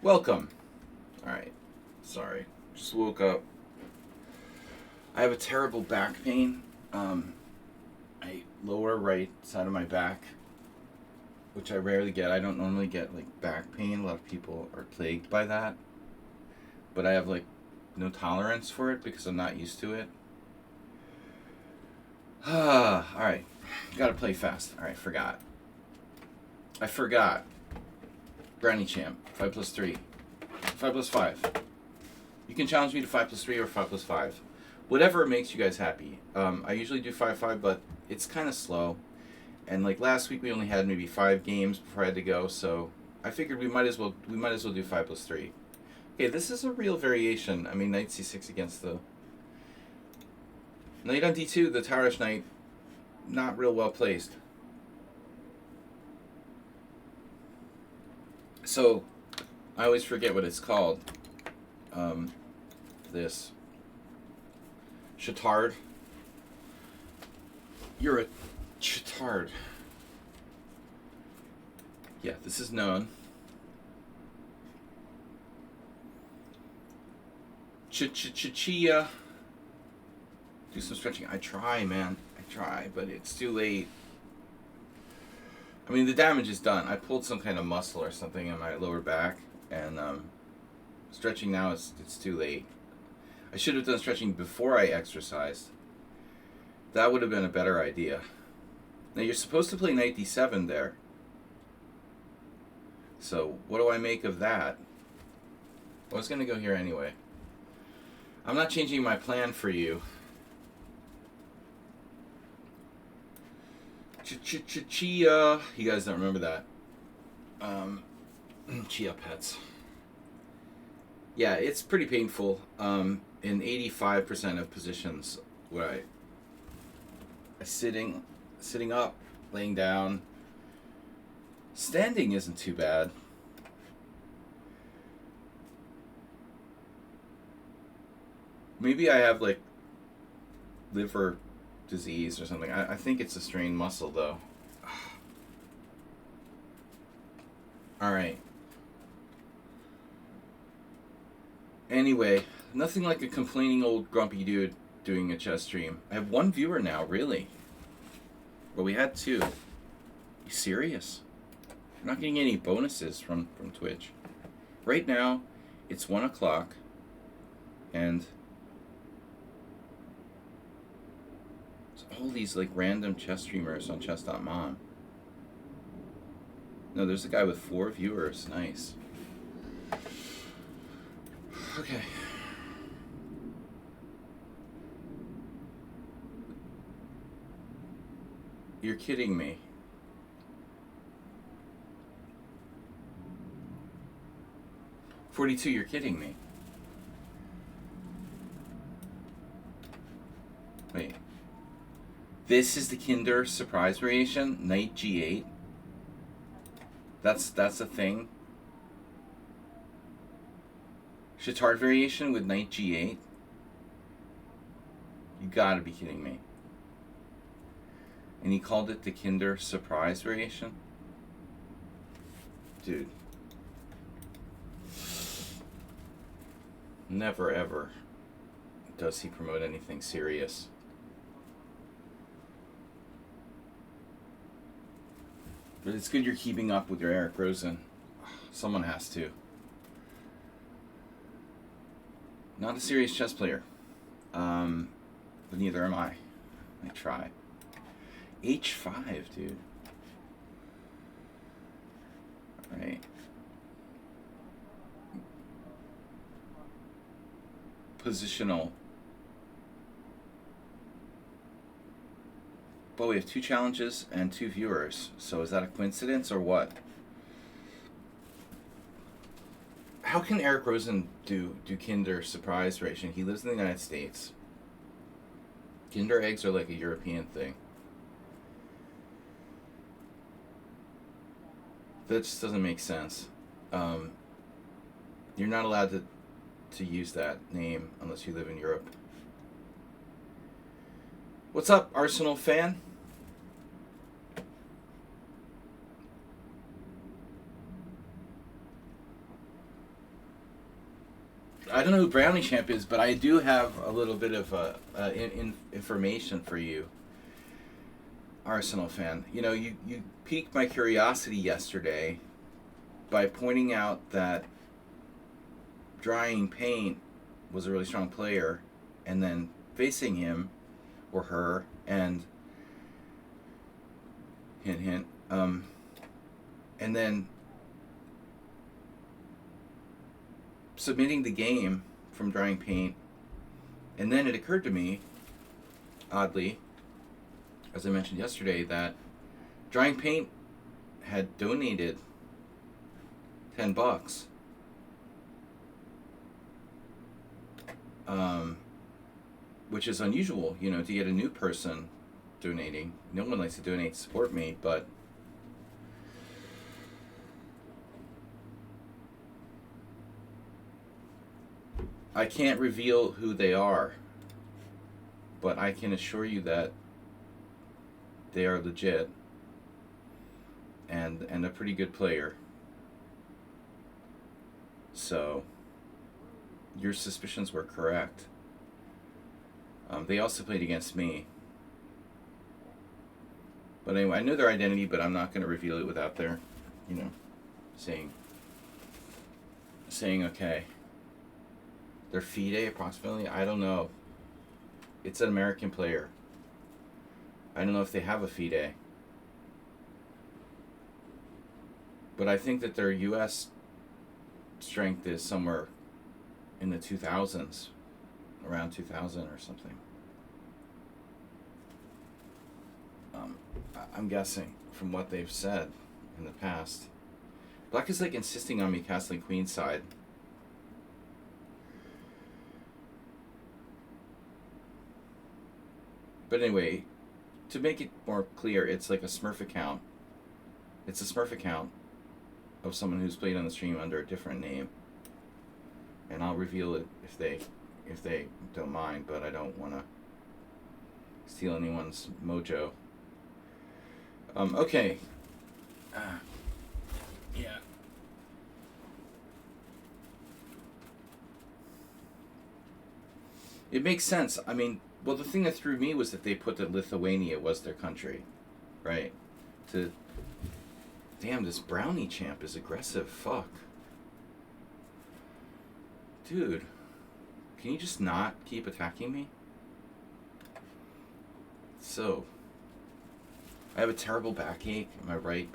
Welcome. Alright. Sorry. Just woke up. I have a terrible back pain. I lower right side of my back, which I rarely get. I don't normally get like back pain. A lot of people are plagued by that. But I have like no tolerance for it because I'm not used to it. Alright. Gotta play fast. Alright, forgot. I forgot. Brownie Champ. 5 plus 3. 5 plus 5. You can challenge me to 5 plus 3 or 5 plus 5. Whatever makes you guys happy. I usually do 5-5, but it's kind of slow. And like last week we only had maybe 5 games before I had to go, so I figured we might as well do 5 plus 3. Okay, this is a real variation. I mean, knight c6 against the knight on d2, the tower knight, not real well placed. So, I always forget what it's called. This. Chatard. You're a chatard. Yeah, this is known. Chia. Do some stretching. I try, man. I try, but it's too late. I mean, the damage is done. I pulled some kind of muscle or something in my lower back, and stretching now it's too late. I should have done stretching before I exercised. That would have been a better idea. Now you're supposed to play knight d7 there. So what do I make of that? I was going to go here anyway. I'm not changing my plan for you. Chia. You guys don't remember that. Chia pets. Yeah, it's pretty painful. In 85% of positions where I sitting up, laying down. Standing isn't too bad. Maybe I have like liver disease or something. I think it's a strained muscle though. Alright. Anyway, nothing like a complaining old grumpy dude doing a chess stream. I have 1 viewer now, really. Well, we had 2. You serious? I'm not getting any bonuses from Twitch. Right now, it's 1 o'clock, and all these like random chess streamers on chess.mom. No, there's a guy with 4 viewers. Nice. Okay. You're kidding me. $42, you're kidding me. Wait. This is the Kinder surprise variation, knight g8. That's a thing. Chatard variation with knight g8. You gotta be kidding me. And he called it the Kinder surprise variation? Dude. Never ever does he promote anything serious. But it's good you're keeping up with your Eric Rosen. Someone has to. Not a serious chess player. But neither am I. I try. H5, dude. Alright. Positional. But we have 2 challenges and 2 viewers. So is that a coincidence or what? How can Eric Rosen do Kinder surprise ration? He lives in the United States. Kinder eggs are like a European thing. That just doesn't make sense. You're not allowed to use that name unless you live in Europe. What's up, Arsenal fan? I don't know who Brownie Champ is, but I do have a little bit of information for you, Arsenal fan. You know, you piqued my curiosity yesterday by pointing out that Drying Paint was a really strong player, and then facing him or her, and hint hint, and then submitting the game from Drying Paint, and then it occurred to me, oddly, as I mentioned yesterday, that Drying Paint had donated $10, which is unusual, you know, to get a new person donating. No one likes to donate to support me, but I can't reveal who they are, but I can assure you that they are legit and a pretty good player. So your suspicions were correct. They also played against me. But anyway, I know their identity, but I'm not going to reveal it without their, you know, saying okay. Their FIDE approximately, I don't know. It's an American player. I don't know if they have a FIDE. But I think that their US strength is somewhere in the 2000s, around 2000 or something. I'm guessing from what they've said in the past. Black is like insisting on me castling queenside. But anyway, to make it more clear, it's like a Smurf account. It's a Smurf account of someone who's played on the stream under a different name. And I'll reveal it if they don't mind, but I don't want to steal anyone's mojo. Okay. Yeah. It makes sense. I mean, well, the thing that threw me was that they put that Lithuania was their country, right? Damn, this Brownie Champ is aggressive. Fuck. Dude, can you just not keep attacking me? So, I have a terrible backache in my right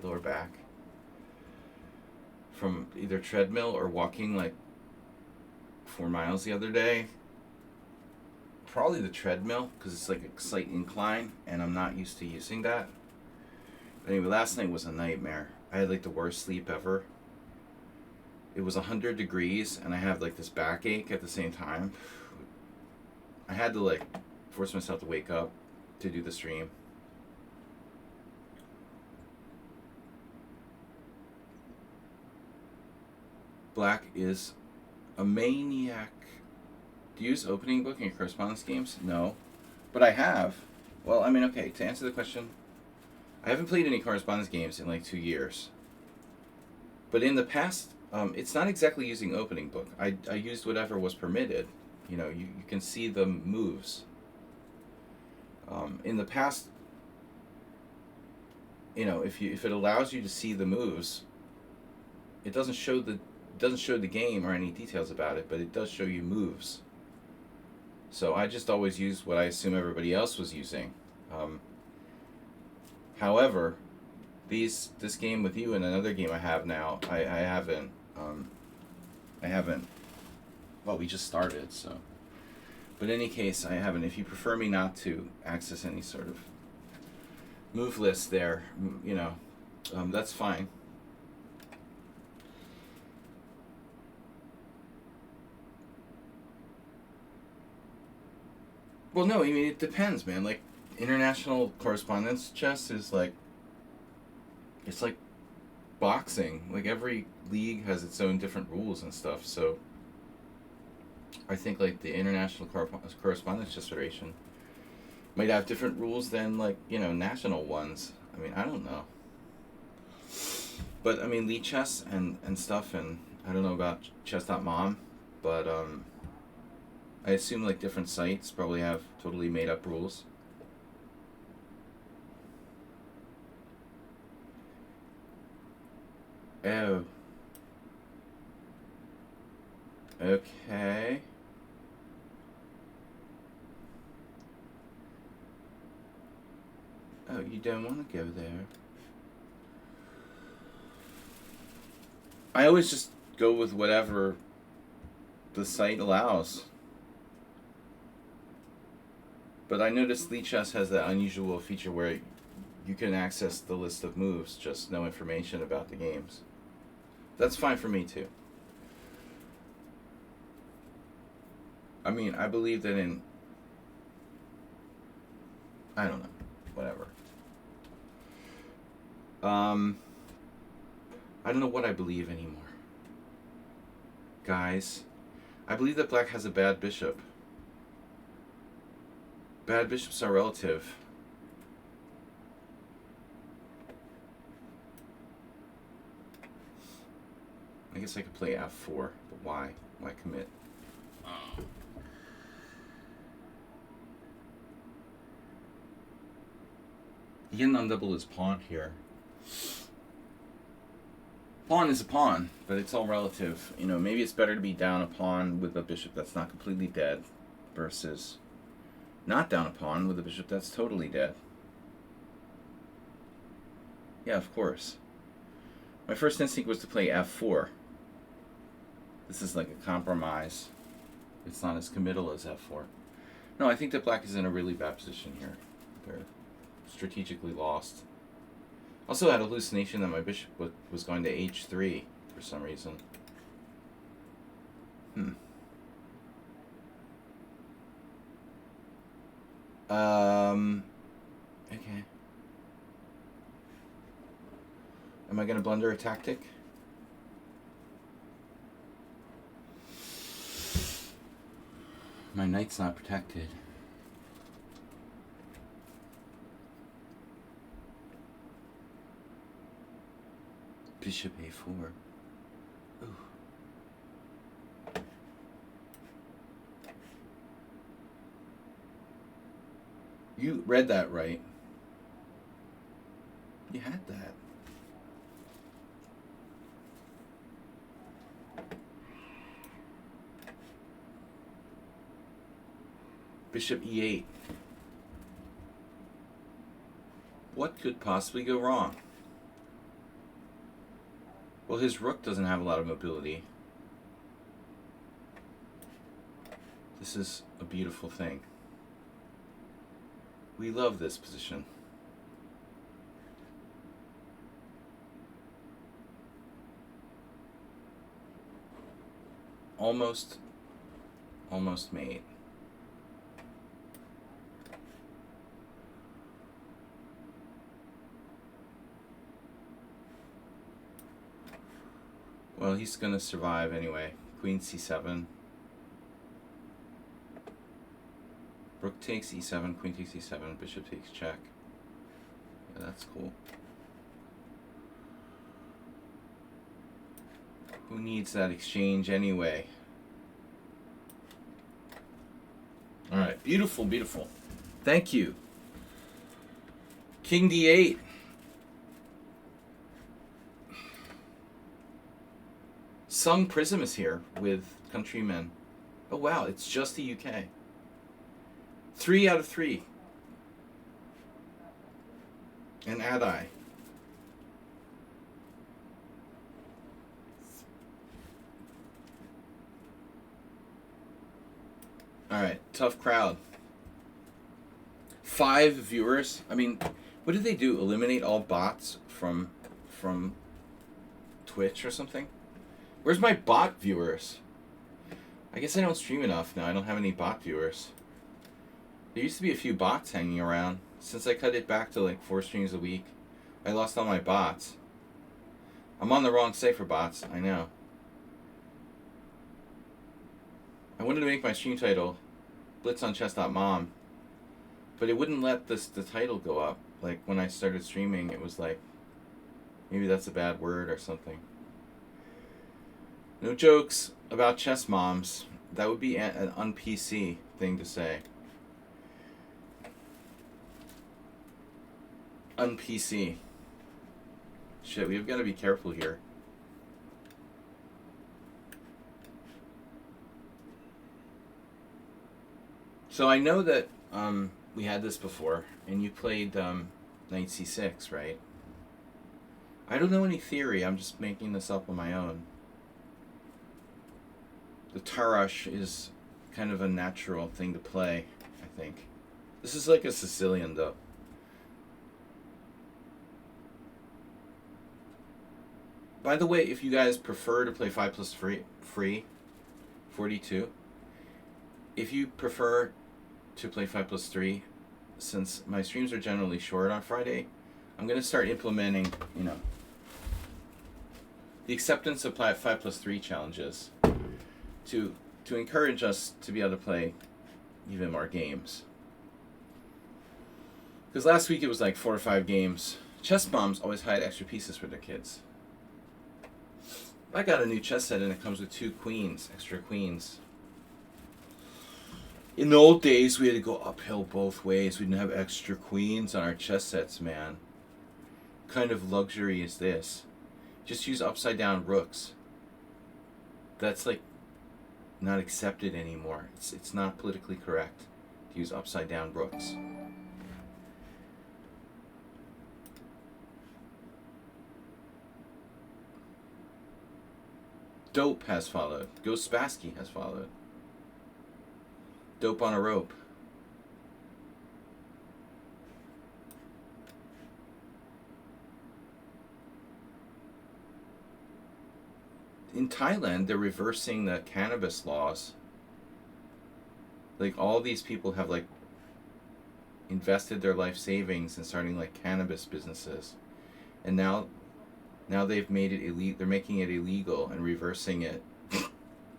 lower back. From either treadmill or walking like 4 miles the other day. Probably the treadmill, because it's like a slight incline, and I'm not used to using that. But anyway, last night was a nightmare. I had like the worst sleep ever. It was 100 degrees, and I had like this backache at the same time. I had to like force myself to wake up to do the stream. Black is a maniac. Do you use opening book in your correspondence games? No. But I have. Well, I mean, okay, to answer the question, I haven't played any correspondence games in like 2 years. But in the past, it's not exactly using opening book. I used whatever was permitted. You know, you can see the moves. In the past, you know, if it allows you to see the moves, it doesn't show the game or any details about it, but it does show you moves. So I just always used what I assume everybody else was using. However, this game with you and another game I have now, I haven't. Well, we just started, so. But in any case, I haven't. If you prefer me not to access any sort of move list there, you know, that's fine. Well, no, I mean, it depends, man. Like, international correspondence chess is like, it's like boxing. Like, every league has its own different rules and stuff, so I think, like, the International Correspondence Chess Federation might have different rules than, like, you know, national ones. I mean, I don't know. But, I mean, Lead Chess and stuff, and I don't know about chess.mom, but I assume like different sites probably have totally made up rules. Oh. Okay. Oh, you don't want to go there. I always just go with whatever the site allows. But I noticed Lee Chess has that unusual feature where you can access the list of moves, just no information about the games. That's fine for me too. I mean, I believe that in... I don't know. Whatever. I don't know what I believe anymore. Guys, I believe that black has a bad bishop. Bad bishops are relative. I guess I could play f4, but why? Why commit? He can undouble his pawn here. Pawn is a pawn, but it's all relative. You know, maybe it's better to be down a pawn with a bishop that's not completely dead versus not down a pawn with a bishop that's totally dead. Yeah, of course. My first instinct was to play f4. This is like a compromise. It's not as committal as f4. No, I think that black is in a really bad position here. They're strategically lost. Also had a hallucination that my bishop was going to h3 for some reason. Okay. Am I going to blunder a tactic? My knight's not protected. Bishop a4. Ooh. You read that right. You had that. Bishop e8. What could possibly go wrong? Well, his rook doesn't have a lot of mobility. This is a beautiful thing. We love this position. Almost mate. Well, he's going to survive anyway. Queen c7. Rook takes e7, queen takes e7, bishop takes check. Yeah, that's cool. Who needs that exchange anyway? Alright, beautiful, beautiful. Thank you. King d8. Sung Prism is here with Countrymen. Oh wow, it's just the UK. 3 out of 3. And Adai. Alright, tough crowd. 5 viewers. I mean, what did they do? Eliminate all bots from Twitch or something? Where's my bot viewers? I guess I don't stream enough now. I don't have any bot viewers. There used to be a few bots hanging around. Since I cut it back to like 4 streams a week, I lost all my bots. I'm on the wrong site for bots, I know. I wanted to make my stream title blitzonchess.mom, but it wouldn't let the title go up. Like when I started streaming, it was like, maybe that's a bad word or something. No jokes about chess moms. That would be an un-PC thing to say. Un-PC. Shit, we've got to be careful here. So I know that we had this before, and you played knight c6, right? I don't know any theory. I'm just making this up on my own. The Tarash is kind of a natural thing to play, I think. This is like a Sicilian, though. By the way, if you guys prefer to play 5 plus free 42, if you prefer to play 5 plus 3, since my streams are generally short on Friday, I'm going to start implementing, you know, the acceptance of 5 plus 3 challenges to encourage us to be able to play even more games. Because last week it was like 4 or 5 games. Chess moms always hide extra pieces for their kids. I got a new chess set and it comes with 2 queens, extra queens. In the old days, we had to go uphill both ways. We didn't have extra queens on our chess sets, man. What kind of luxury is this? Just use upside down rooks. That's like not accepted anymore. It's not politically correct to use upside down rooks. Dope has followed. Ghost Spassky has followed. Dope on a rope. In Thailand, they're reversing the cannabis laws. Like, all these people have, like, invested their life savings in starting, like, cannabis businesses. And now they've made it illegal. They're making it illegal and reversing it.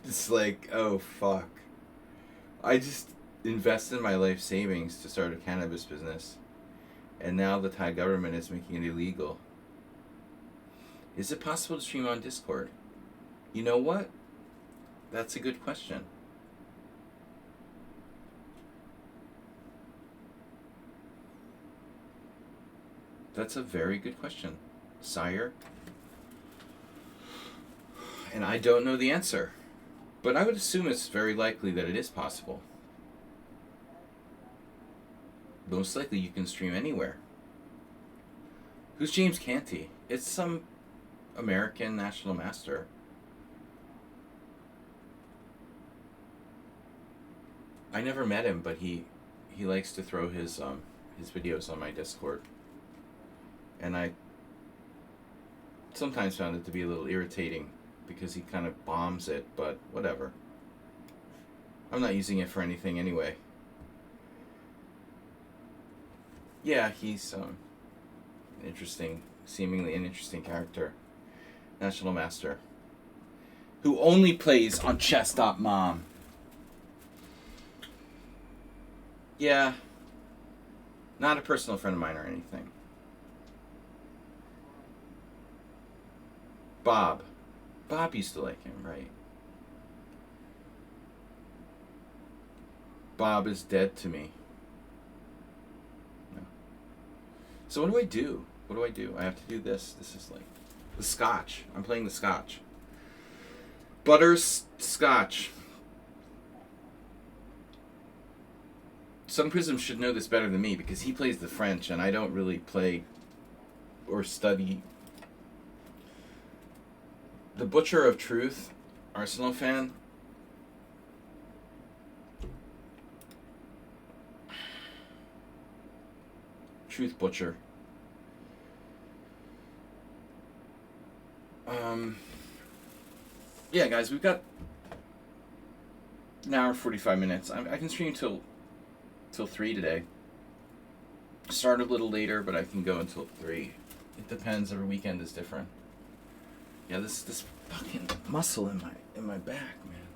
It's like, oh, fuck. I just invested my life savings to start a cannabis business. And now the Thai government is making it illegal. Is it possible to stream on Discord? You know what? That's a good question. That's a very good question, sire. And I don't know the answer. But I would assume it's very likely that it is possible. Most likely you can stream anywhere. Who's James Canty? It's some American national master. I never met him, but he likes to throw his videos on my Discord. And I sometimes found it to be a little irritating because he kind of bombs it, but whatever. I'm not using it for anything anyway. Yeah, he's seemingly an interesting character. National Master. Who only plays on chess.mom. Yeah. Not a personal friend of mine or anything. Bob. Bob used to like him, right? Bob is dead to me. No. So what do I do? What do I do? I have to do this. This is like the Scotch. I'm playing the Scotch. Butters Scotch. Sun Prism should know this better than me because he plays the French and I don't really play or study. The Butcher of Truth, Arsenal fan. Truth Butcher. Yeah, guys, we've got an hour 45 minutes. I can stream till 3 today. Start a little later, but I can go until 3. It depends. Every weekend is different. Yeah, this fucking muscle in my back, man.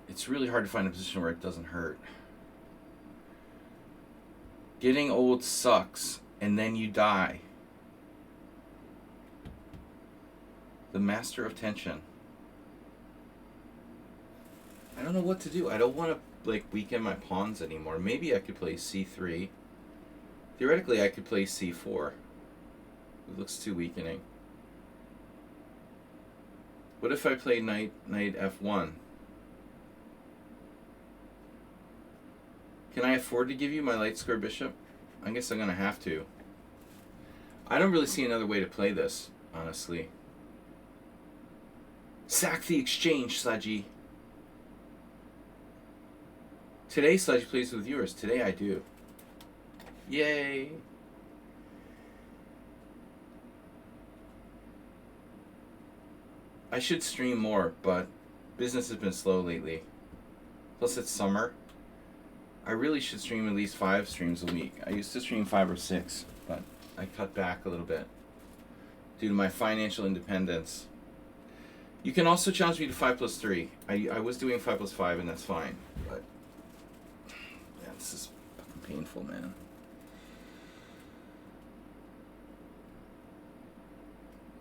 It's really hard to find a position where it doesn't hurt. Getting old sucks, and then you die. The master of tension. I don't know what to do. I don't want to like weaken my pawns anymore. Maybe I could play c3. Theoretically, I could play c4. It looks too weakening. What if I play knight f1? Can I afford to give you my light square bishop? I guess I'm going to have to. I don't really see another way to play this, honestly. Sack the exchange, Sludgy. Today, Sludgy plays with viewers. Today I do. Yay! I should stream more, but business has been slow lately. Plus it's summer. I really should stream at least 5 streams a week. I used to stream 5 or 6, but I cut back a little bit due to my financial independence. You can also challenge me to 5+3. I was doing 5+5 and that's fine, but yeah, this is fucking painful, man.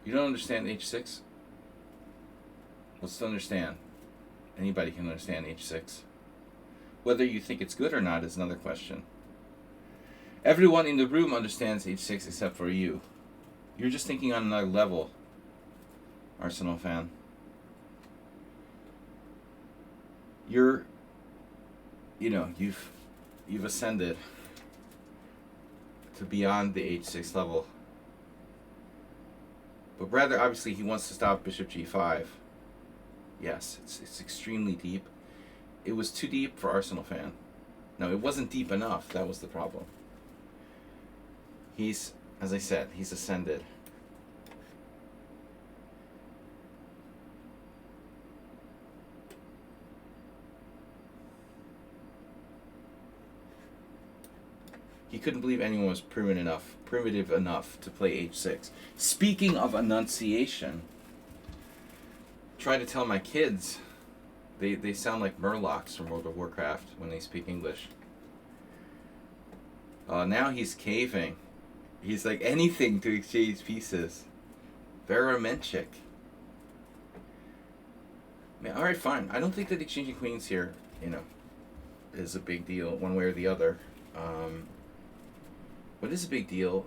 You don't understand H6? What's to understand? Anybody can understand H6. Whether you think it's good or not is another question. Everyone in the room understands H6 except for you. You're just thinking on another level, Arsenal fan. You've ascended to beyond the H6 level. But rather, obviously, he wants to stop Bishop G5. Yes, it's extremely deep. It was too deep for Arsenal fan. No, it wasn't deep enough. That was the problem. He's, as I said, he's ascended. He couldn't believe anyone was primitive enough to play H6. Speaking of enunciation, try to tell my kids they sound like Murlocs from World of Warcraft when they speak English. Now he's caving. He's like anything to exchange pieces. Varamenchik. Man, alright, fine. I don't think that exchanging queens here, is a big deal one way or the other. What is a big deal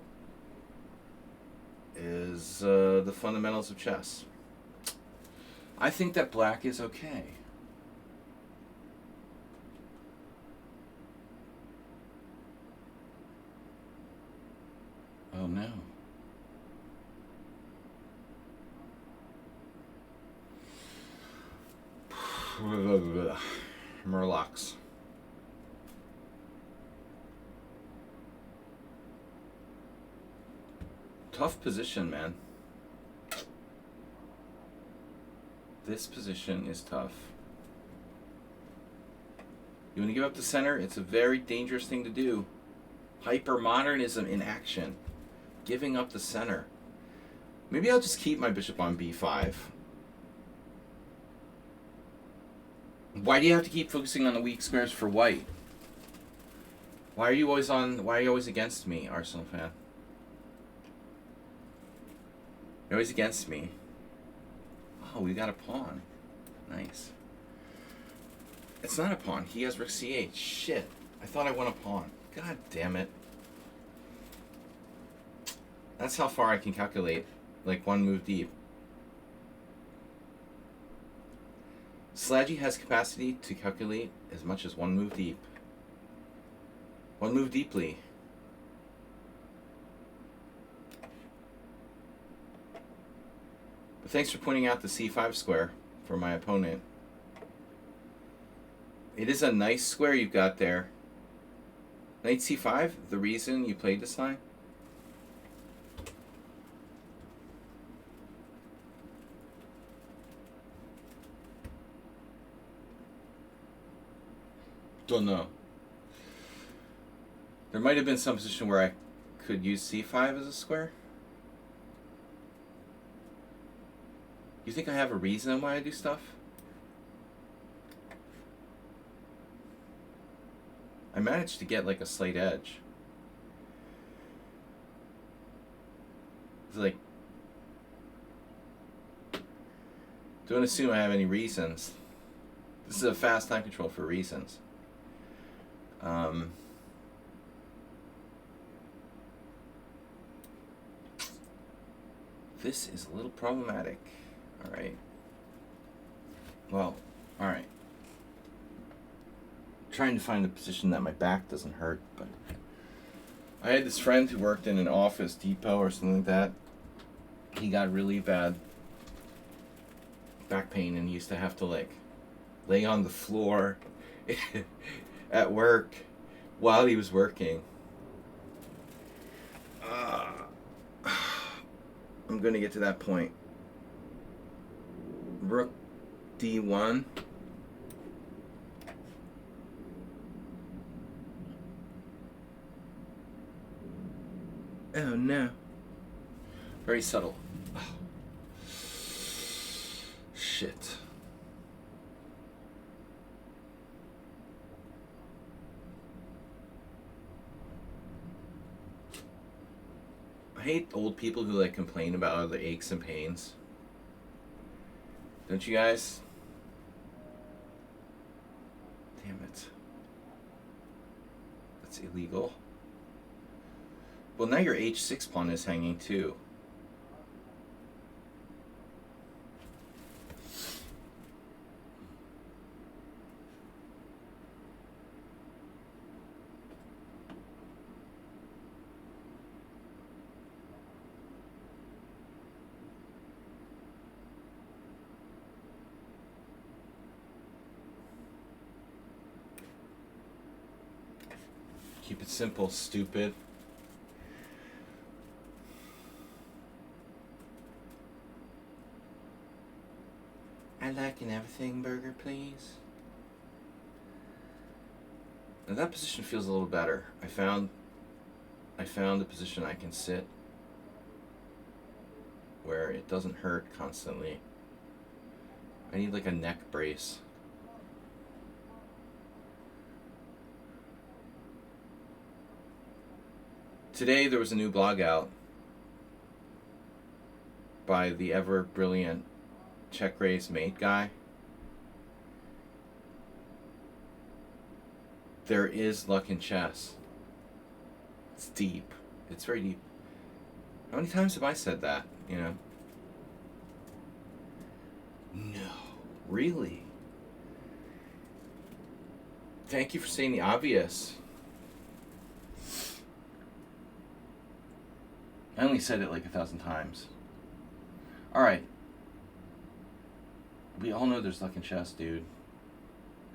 is the fundamentals of chess. I think that black is okay. Oh no. Murlocs. Tough position, man. This position is tough. You want to give up the center? It's a very dangerous thing to do. Hypermodernism in action. Giving up the center. Maybe I'll just keep my bishop on b5. Why do you have to keep focusing on the weak squares for white? Why are you always against me, Arsenal fan? You're always against me. Oh, we got a pawn. Nice. It's not a pawn. He has rook c8. Shit. I thought I won a pawn. God damn it. That's how far I can calculate. Like one move deep. Sludgy has capacity to calculate as much as one move deep. One move deeply. But thanks for pointing out the c5 square for my opponent. It is a nice square you've got there. Knight c5, the reason you played this line? Don't know. There might have been some position where I could use c5 as a square. You think I have a reason why I do stuff? I managed to get like a slight edge. It's like Don't assume I have any reasons. This is a fast time control for reasons. This is a little problematic. Alright. Well, alright. Trying to find a position that my back doesn't hurt, but I had this friend who worked in an Office Depot or something like that. He got really bad back pain and he used to have to like lay on the floor at work while he was working. I'm going to get to that point. Rook D1. Oh no. Very subtle. Oh. Shit. I hate old people who like complain about all the aches and pains. Don't you guys? Damn it. That's illegal. Well, now your H6 pawn is hanging too. Keep it simple, stupid. I'd like an everything burger, please. Now that position feels a little better. I found a position I can sit where it doesn't hurt constantly. I need like a neck brace. Today there was a new blog out by the ever brilliant check raise mate guy. There is luck in chess. It's deep. It's very deep. How many times have I said that, you know? No. Really? Thank you for saying the obvious. I only said it like 1,000 times. Alright. We all know there's luck in chess, dude.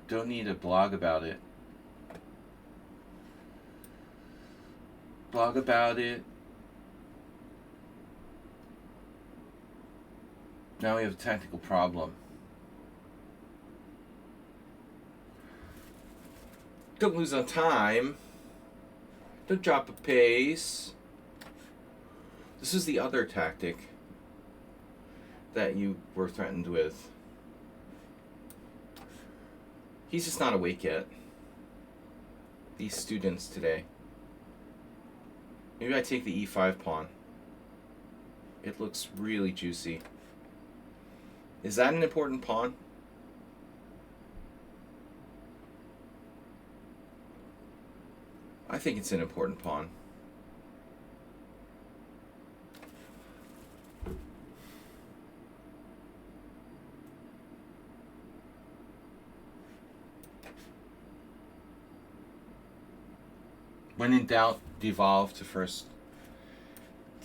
Don't need a blog about it. Blog about it. Now we have a technical problem. Don't lose on time. Don't drop a pace. This is the other tactic that you were threatened with. He's just not awake yet. These students today. Maybe I take the E5 pawn. It looks really juicy. Is that an important pawn? I think it's an important pawn. When in doubt, devolve to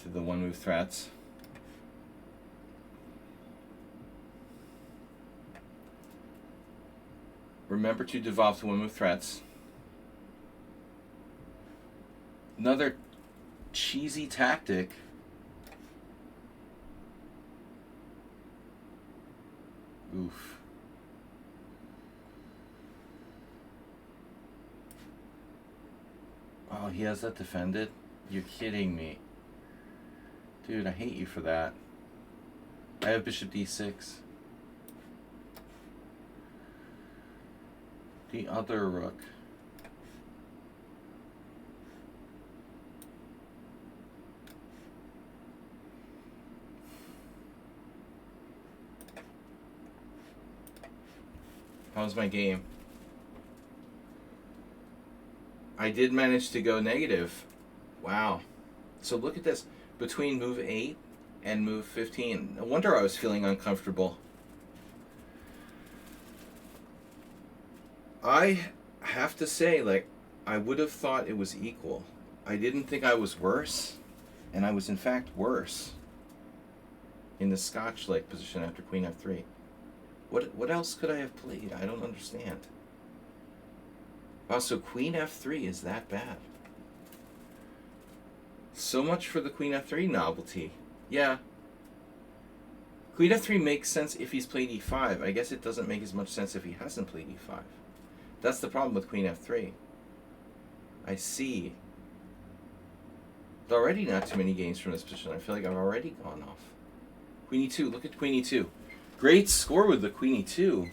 the one move threats. Remember to devolve to one move threats. Another cheesy tactic. Oof. Oh, he has that defended? You're kidding me. Dude, I hate you for that. I have bishop d6. The other rook. How was my game? I did manage to go negative. Wow. So look at this. Between move 8 and move 15. No wonder I was feeling uncomfortable. I have to say, like, I would have thought it was equal. I didn't think I was worse, and I was in fact worse in the Scotch-like position after Queen F3. What else could I have played? I don't understand. Wow, so Queen F3 is that bad. So much for the Queen F3 novelty. Yeah. Queen F3 makes sense if he's played E5. I guess it doesn't make as much sense if he hasn't played E5. That's the problem with Queen F3. I see. There are already not too many games from this position. I feel like I've already gone off. Queen E2. Look at Queen E2. Great score with the Queen E2.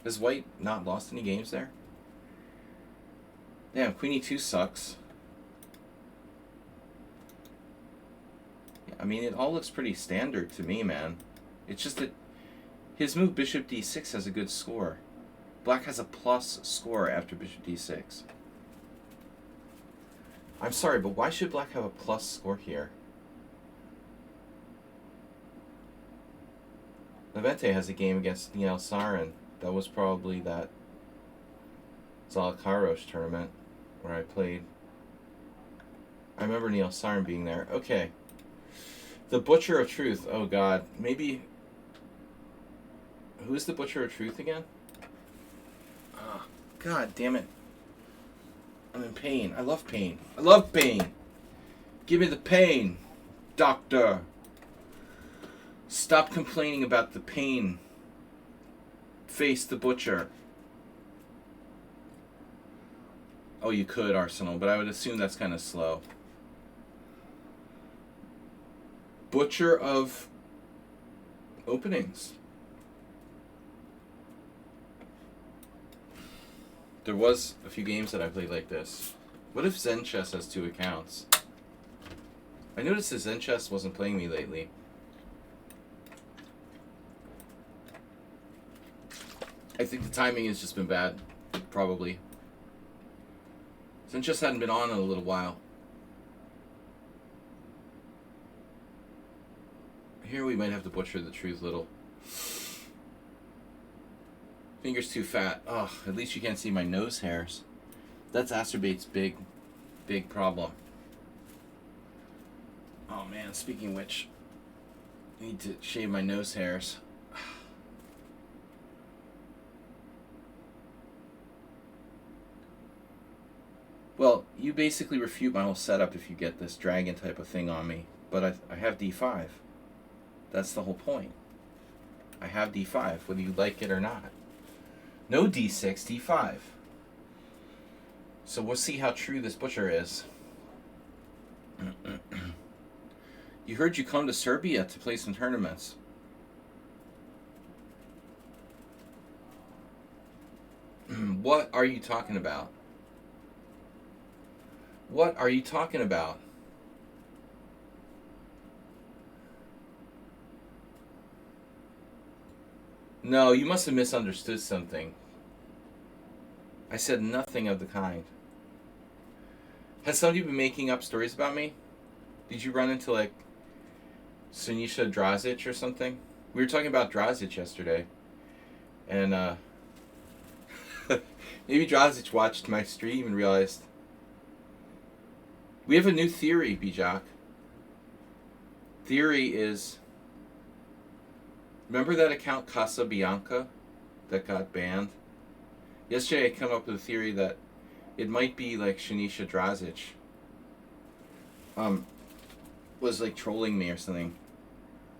Has White not lost any games there? Damn, Queen E2 sucks. Yeah, I mean, it all looks pretty standard to me, man. It's just that his move Bishop D6 has a good score. Black has a plus score after Bishop D6. I'm sorry, but why should Black have a plus score here? Levente has a game against Niall Sarin. That was probably that Zalakaros tournament where I played. I remember Niall Sarin being there. Okay. The Butcher of Truth. Oh, God. Maybe... Who's the Butcher of Truth again? Oh, God damn it. I'm in pain. I love pain. I love pain. Give me the pain, doctor. Stop complaining about the pain. Face the Butcher. Oh, you could, Arsenal, but I would assume that's kind of slow. Butcher of openings. There was a few games that I played like this. What if Zen Chess has 2 accounts? I noticed that Zen Chess wasn't playing me lately. I think the timing has just been bad, probably. Zen Chess hadn't been on in a little while. Here we might have to butcher the truth little. Fingers too fat. Ugh, at least you can't see my nose hairs. That's Acerbate's big problem. Oh man, speaking of which, I need to shave my nose hairs. Well, you basically refute my whole setup if you get this dragon type of thing on me. But I have D5. That's the whole point. I have D5, whether you like it or not. No D6, D5. So we'll see how true this Butcher is. You heard you come to Serbia to play some tournaments. What are you talking about? What are you talking about? No, you must have misunderstood something. I said nothing of the kind. Has somebody been making up stories about me? Did you run into, like, Sunisha Drazic or something? We were talking about Drazic yesterday. And, maybe Drazic watched my stream and realized... We have a new theory, Bijak. Theory is... Remember that account Casa Bianca that got banned? Yesterday I came up with a theory that it might be like Shanisha Drazic was like trolling me or something.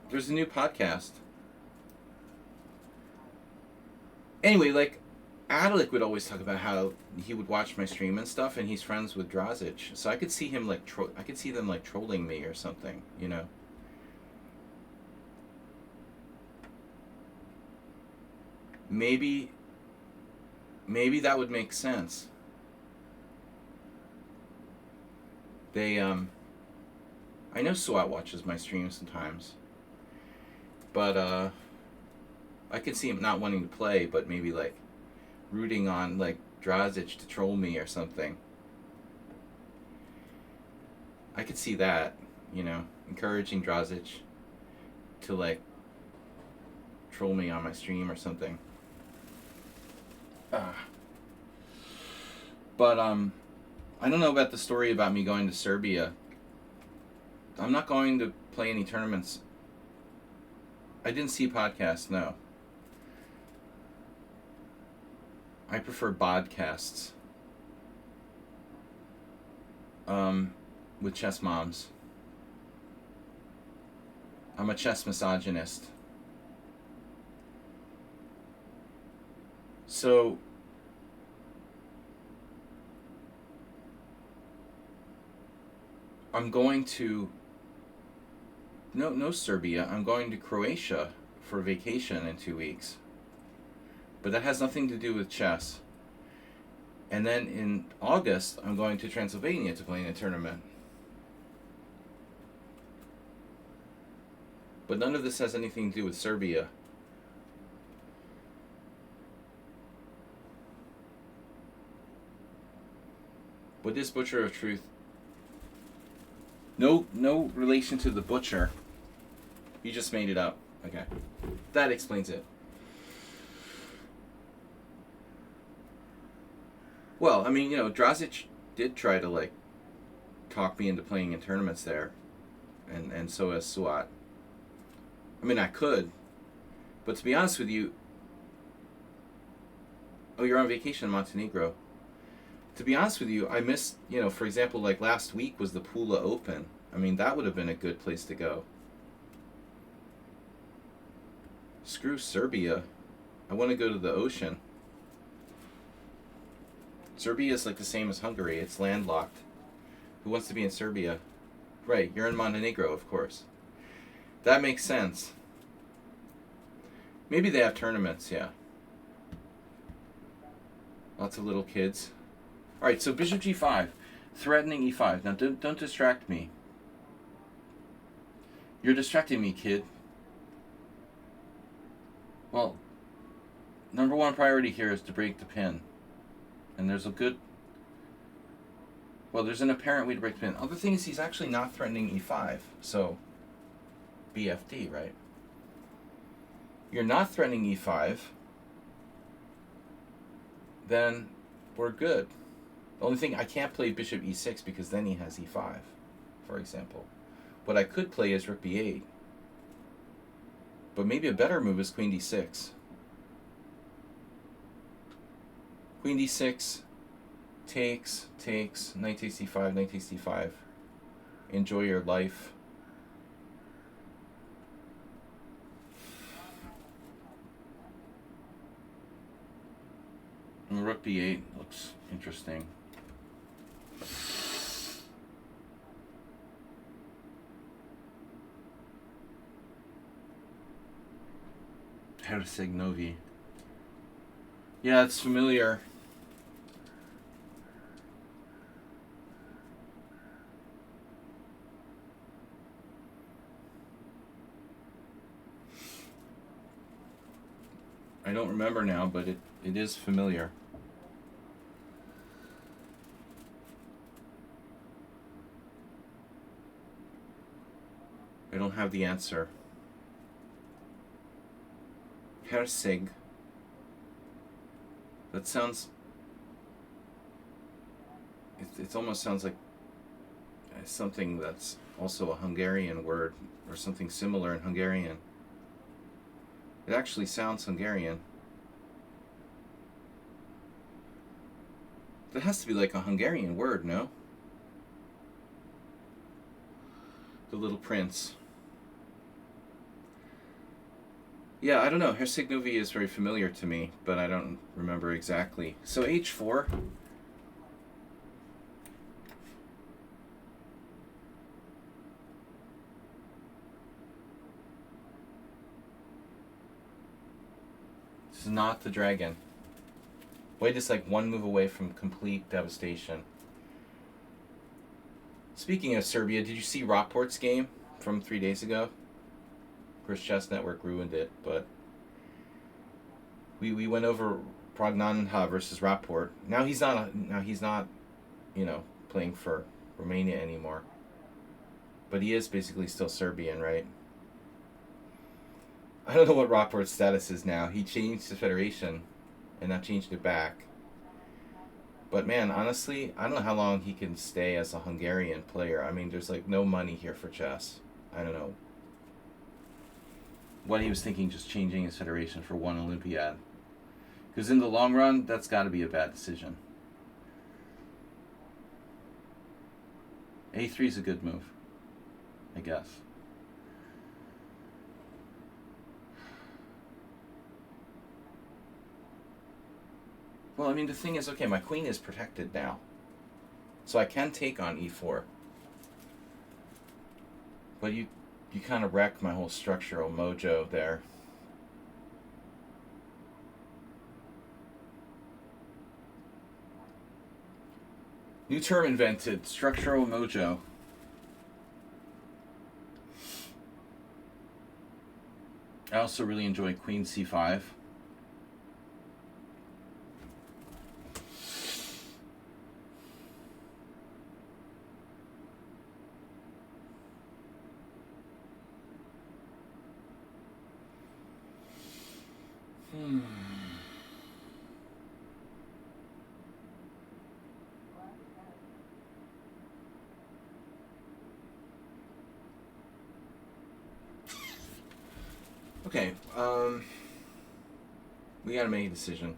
There's a new podcast. Anyway, like Adalik would always talk about how he would watch my stream and stuff, and he's friends with Drazic, so I could see him like I could see them like trolling me or something, you know. Maybe that would make sense. They, I know Swat watches my streams sometimes. But, I could see him not wanting to play, but maybe, like, rooting on like Drazic to troll me or something. I could see that, encouraging Drazic to like troll me on my stream or something. But I don't know about the story about me going to Serbia. I'm not going to play any tournaments. I didn't see podcasts, no. I prefer bodcasts. With chess moms. I'm a chess misogynist. So I'm going to no Serbia. I'm going to Croatia for vacation in 2 weeks. But that has nothing to do with chess. And then in August, I'm going to Transylvania to play in a tournament. But none of this has anything to do with Serbia. What is Butcher of Truth? No relation to the Butcher. You just made it up. Okay. That explains it. Well, I mean, Drazic did try to, like, talk me into playing in tournaments there. And so has Suat. I mean, I could. But to be honest with you... Oh, you're on vacation in Montenegro. To be honest with you, I missed, for example, like last week was the Pula Open. I mean, that would have been a good place to go. Screw Serbia. I want to go to the ocean. Serbia is like the same as Hungary. It's landlocked. Who wants to be in Serbia? Right, you're in Montenegro, of course. That makes sense. Maybe they have tournaments, yeah. Lots of little kids. Alright, so bishop g5. Threatening e5. Now, don't distract me. You're distracting me, kid. Well, number one priority here is to break the pin. And there's there's an apparent way to break the pin. Other thing is he's actually not threatening e5. So, BFD, right? You're not threatening e5. Then we're good. The only thing, I can't play bishop e6 because then he has e5, for example. What I could play is rook b8. But maybe a better move is queen d6. Queen d6 takes, knight takes d5, knight takes d5. Enjoy your life. And rook b8 looks interesting. Herceg-Novi. Yeah, it's familiar. I don't remember now, but it is familiar. I don't have the answer. Herceg. That sounds... It almost sounds like something that's also a Hungarian word, or something similar in Hungarian. It actually sounds Hungarian. That has to be like a Hungarian word, no? The Little Prince. Yeah, I don't know. Herceg-Novi is very familiar to me, but I don't remember exactly. So h4. This is not the dragon. White is like one move away from complete devastation. Speaking of Serbia, did you see Rockport's game from 3 days ago? Of course, Chess Network ruined it, but we went over Prognanha versus Rapport. Now he's not. You know, playing for Romania anymore. But he is basically still Serbian, right? I don't know what Rapport's status is now. He changed the federation, and now changed it back. But man, honestly, I don't know how long he can stay as a Hungarian player. I mean, there's like no money here for chess. I don't know what he was thinking, just changing his federation for one Olympiad. Because in the long run, that's got to be a bad decision. A3 is a good move, I guess. Well, I mean, the thing is, okay, my queen is protected now. So I can take on e4. But you kind of wreck my whole structural mojo there. New term invented, structural mojo. I also really enjoy queen c5. Okay, we gotta make a decision.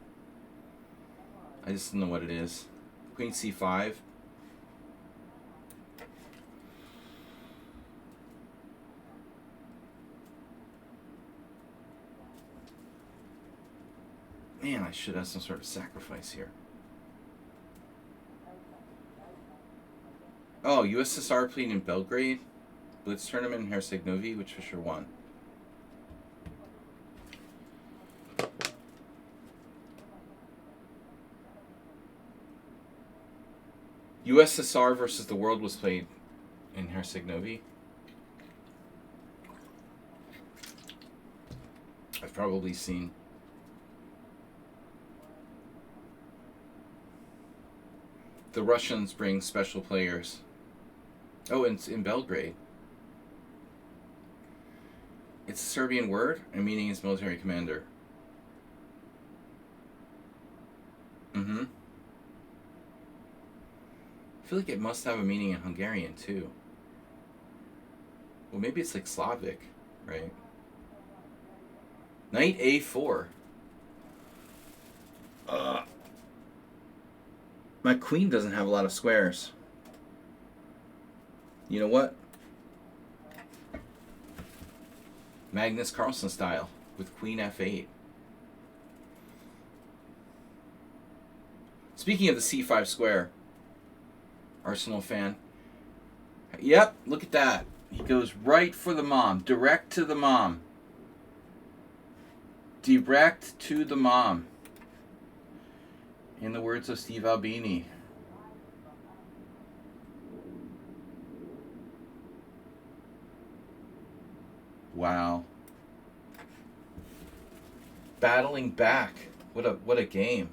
I just don't know what it is. Queen c5. Man, I should have some sort of sacrifice here. Oh, USSR played in Belgrade. Blitz tournament in Herceg-Novi, which Fischer won. USSR versus the world was played in Herceg-Novi. I've probably seen. The Russians bring special players. Oh, it's in Belgrade. It's a Serbian word, and meaning is military commander. Mm-hmm. I feel like it must have a meaning in Hungarian, too. Well, maybe it's like Slavic, right? Knight A4. My queen doesn't have a lot of squares. You know what? Magnus Carlsen style with queen f8. Speaking of the c5 square, Arsenal fan. Yep, look at that. He goes right for the mom. Direct to the mom. Direct to the mom. In the words of Steve Albini. Wow. Battling back. What a game.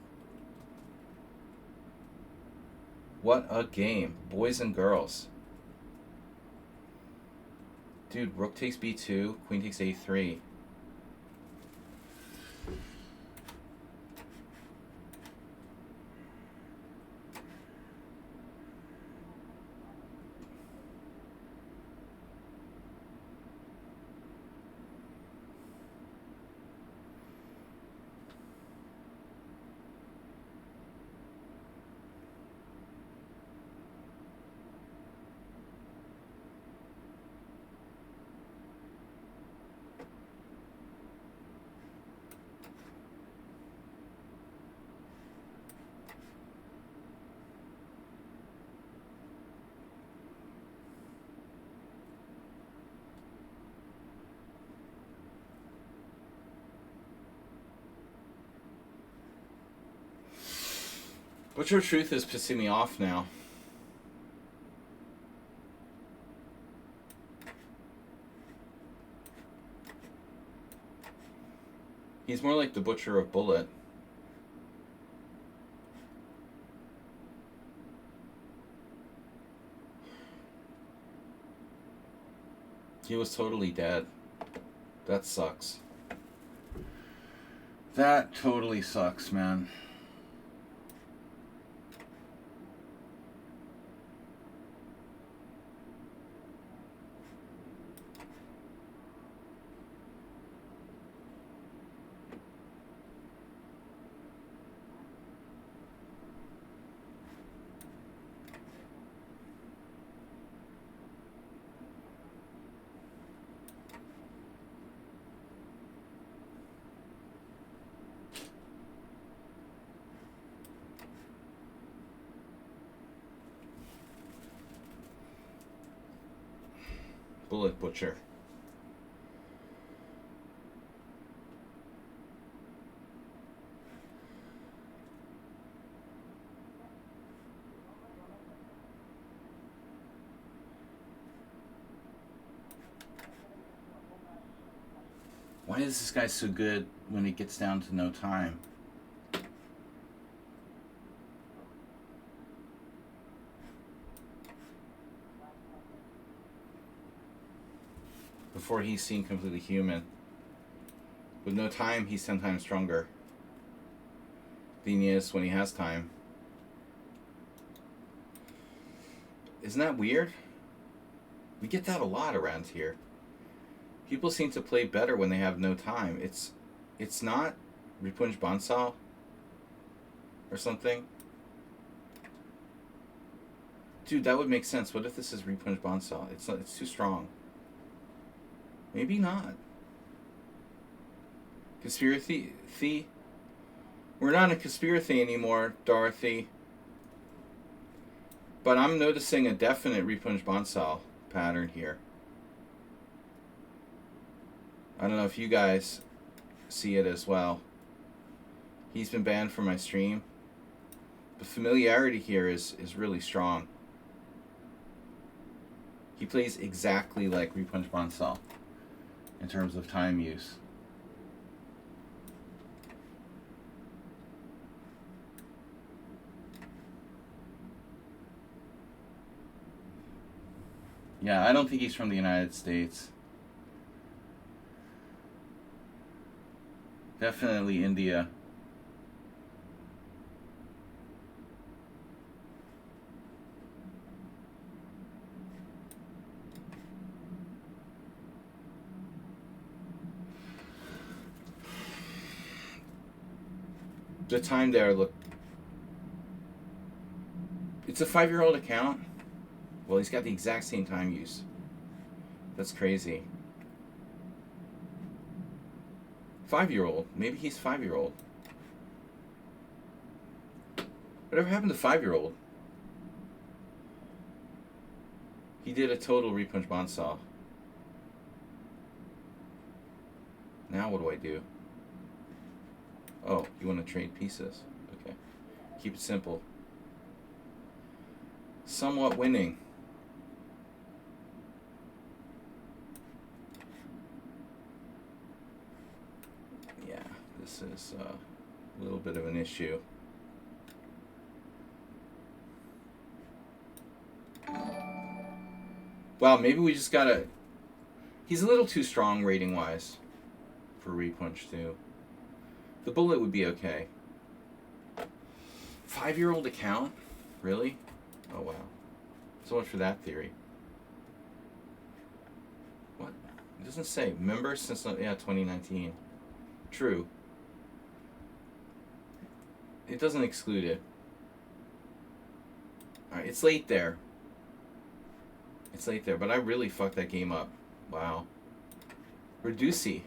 What a game. Boys and girls. Dude, rook takes b2, queen takes a3. Butcher of Truth is pissing me off now. He's more like the Butcher of Bullet. He was totally dead. That sucks. That totally sucks, man. Bullet Butcher. Why is this guy so good when it gets down to no time? Before he's seen completely human. With no time, he's 10 times stronger than he is when he has time. Isn't that weird? We get that a lot around here. People seem to play better when they have no time. It's not Ripunj Bansal or something. Dude, that would make sense. What if this is Ripunj Bansal? It's too strong. Maybe not. Conspiracy? We're not a conspiracy anymore, Dorothy. But I'm noticing a definite Ripunj Bansal pattern here. I don't know if you guys see it as well. He's been banned from my stream. The familiarity here is really strong. He plays exactly like Ripunj Bansal in terms of time use. Yeah, I don't think he's from the United States. Definitely India. The time there, look. It's a 5-year-old account. Well, he's got the exact same time use. That's crazy. 5-year-old. Maybe he's 5-year-old. Whatever happened to 5-year-old? He did a total Ripunj Bansal. Now what do I do? Oh, you want to trade pieces. Okay. Keep it simple. Somewhat winning. Yeah, this is a little bit of an issue. Wow, maybe we just gotta... He's a little too strong rating-wise for Ripunj, too. The bullet would be okay. 5-year-old account? Really? Oh, wow. So much for that theory. What? It doesn't say. Member since, yeah, 2019. True. It doesn't exclude it. Alright, it's late there. It's late there, but I really fucked that game up. Wow. Reducey.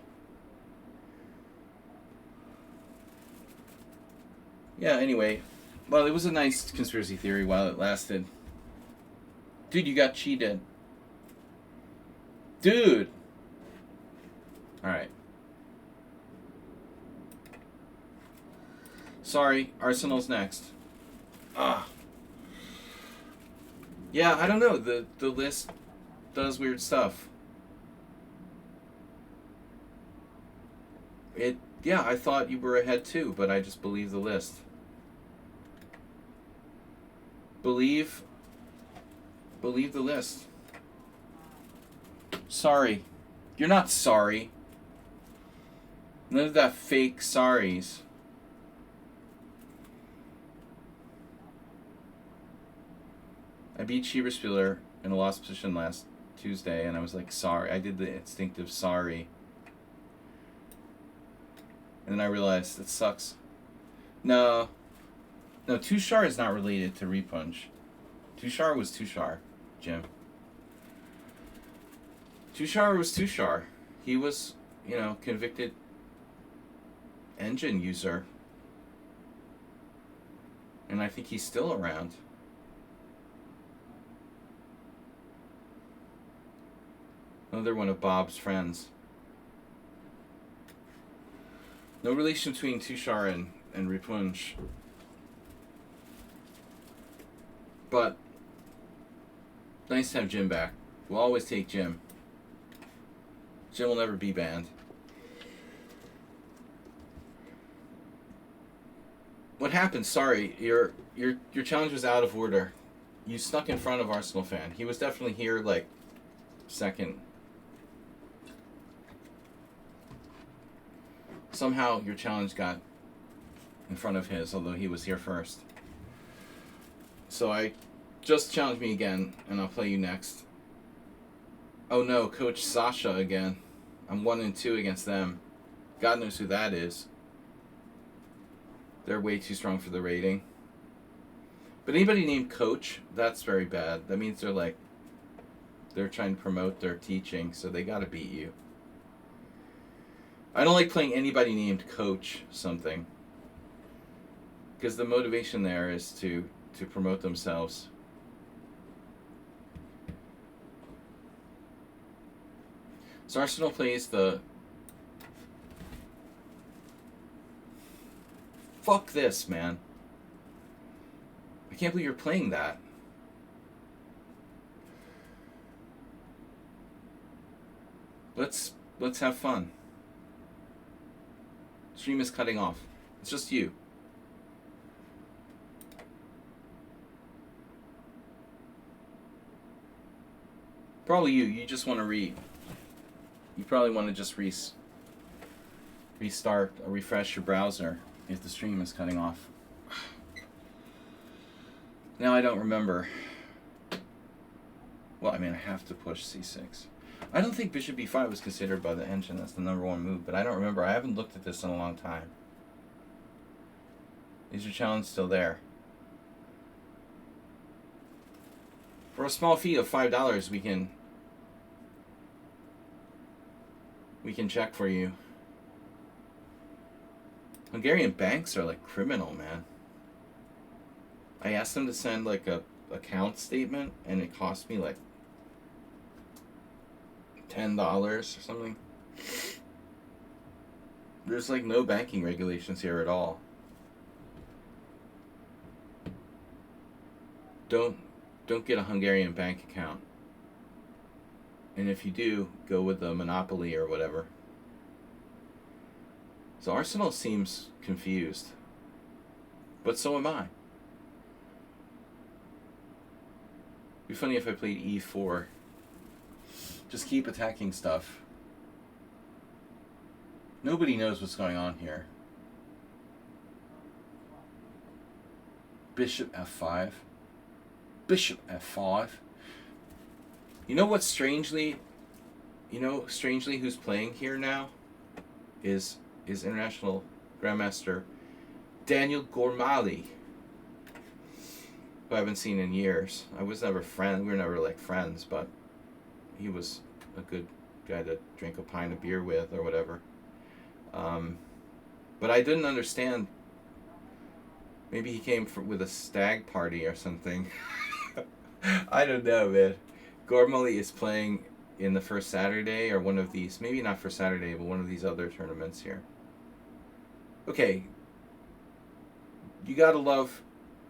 Yeah, anyway. Well, it was a nice conspiracy theory while it lasted. Dude, you got cheated. Dude! Alright. Sorry, Arsenal's next. Ah. Yeah, I don't know. The list does weird stuff. Yeah, I thought you were ahead too, but I just believe the list. Believe the list. Sorry. You're not sorry. None of that fake sorries. I beat Schieberspieler in a lost position last Tuesday, and I was like, sorry. I did the instinctive sorry. And then I realized it sucks. No, Tushar is not related to Repunch. Tushar was Tushar, Jim. Tushar was Tushar. He was, convicted engine user. And I think he's still around. Another one of Bob's friends. No relation between Tushar and Repunch. But nice to have Jim back. We'll always take Jim. Jim will never be banned. What happened? Sorry, your challenge was out of order. You snuck in front of Arsenal fan. He was definitely here like second. Somehow your challenge got in front of his, although he was here first. So I just challenge me again, and I'll play you next. Oh no, Coach Sasha again. I'm 1-2 against them. God knows who that is. They're way too strong for the rating. But anybody named Coach, that's very bad. That means they're trying to promote their teaching, so they gotta beat you. I don't like playing anybody named Coach something. Because the motivation there is to promote themselves. So Arsenal plays the... Fuck this, man. I can't believe you're playing that. Let's have fun. Stream is cutting off. It's just you. Probably you. You just want to read. You probably want to just restart or refresh your browser if the stream is cutting off. Now I don't remember. Well, I mean, I have to push c6. I don't think bishop b5 was considered by the engine as the #1 move, but I don't remember. I haven't looked at this in a long time. Is your challenge still there? For a small fee of $5, we can check for you. Hungarian banks are like criminal, man. I asked them to send like a account statement, and it cost me like $10 or something. There's like no banking regulations here at all. Don't get a Hungarian bank account. And if you do, go with the Monopoly or whatever. So Arsenal seems confused. But so am I. It'd be funny if I played e4. Just keep attacking stuff. Nobody knows what's going on here. Bishop f5. Bishop f5. You know what's strangely who's playing here now is international grandmaster Daniel Gormali, who I haven't seen in years. I was never friends. We were never like friends, but he was a good guy to drink a pint of beer with or whatever. But I didn't understand. Maybe he came with a stag party or something. I don't know, man. Gormali is playing in the first Saturday or one of these, maybe not for Saturday, but one of these other tournaments here. Okay. You gotta love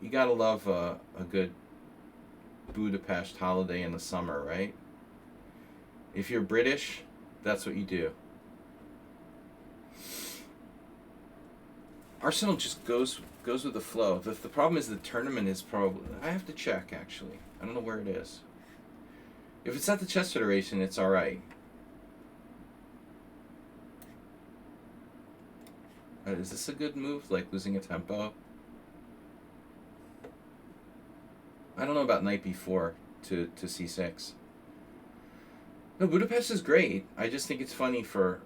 a good Budapest holiday in the summer, right? If you're British, that's what you do. Arsenal just goes with the flow. The problem is the tournament is probably... I have to check, actually. I don't know where it is. If it's at the Chess Federation, it's alright. Is this a good move? Like losing a tempo? I don't know about knight b4 to c6. No, Budapest is great. I just think it's funny for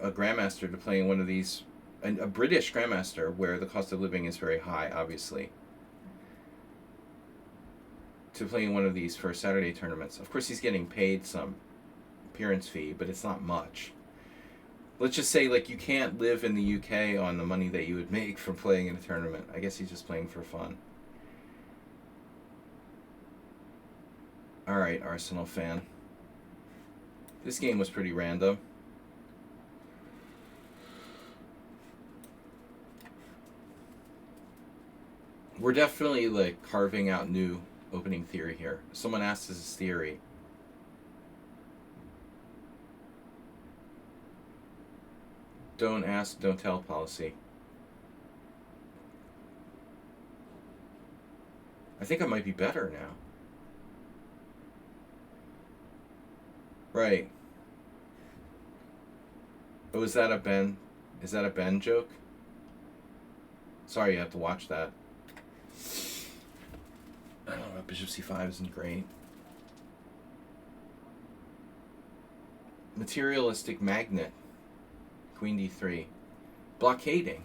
a grandmaster to play in one of these, a British grandmaster where the cost of living is very high, obviously, to play in one of these for Saturday tournaments. Of course, he's getting paid some appearance fee, but it's not much. Let's just say, like, you can't live in the UK on the money that you would make from playing in a tournament. I guess he's just playing for fun. Alright, Arsenal fan. This game was pretty random. We're definitely, like, carving out new opening theory here. Someone asked us this theory. Don't ask, don't tell policy. I think I might be better now. Right. Oh, is that a Ben? Is that a Ben joke? Sorry, you have to watch that. I don't know, Bishop c5 isn't great. Materialistic magnet. Queen d3. Blockading.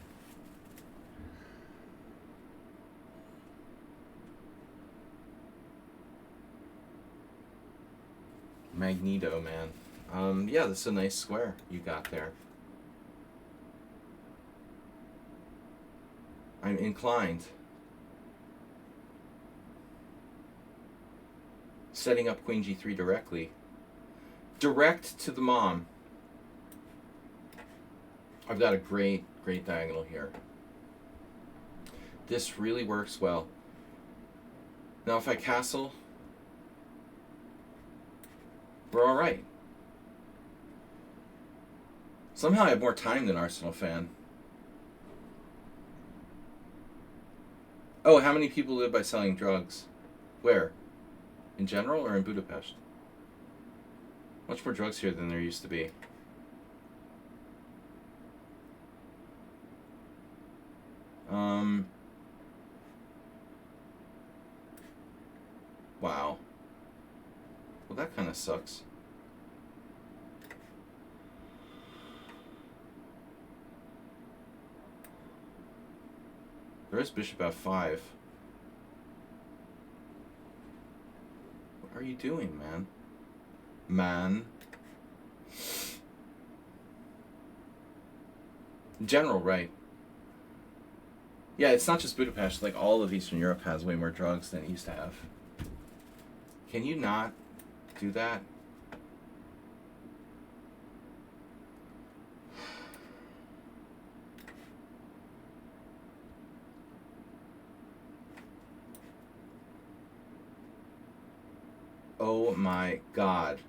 Magneto, man. Yeah, this is a nice square you got there. I'm inclined. Setting up Queen g3 directly. Direct to the mom. I've got a great diagonal here. This really works well. Now if I castle, we're all right. Somehow I have more time than Arsenal fan. Oh, how many people live by selling drugs? Where? In general or in Budapest? Much more drugs here than there used to be. Wow. Well, that kind of sucks. There is bishop f5. What are you doing, man? General, right. Yeah, it's not just Budapest. Like, all of Eastern Europe has way more drugs than it used to have. Can you not do that? Oh my God.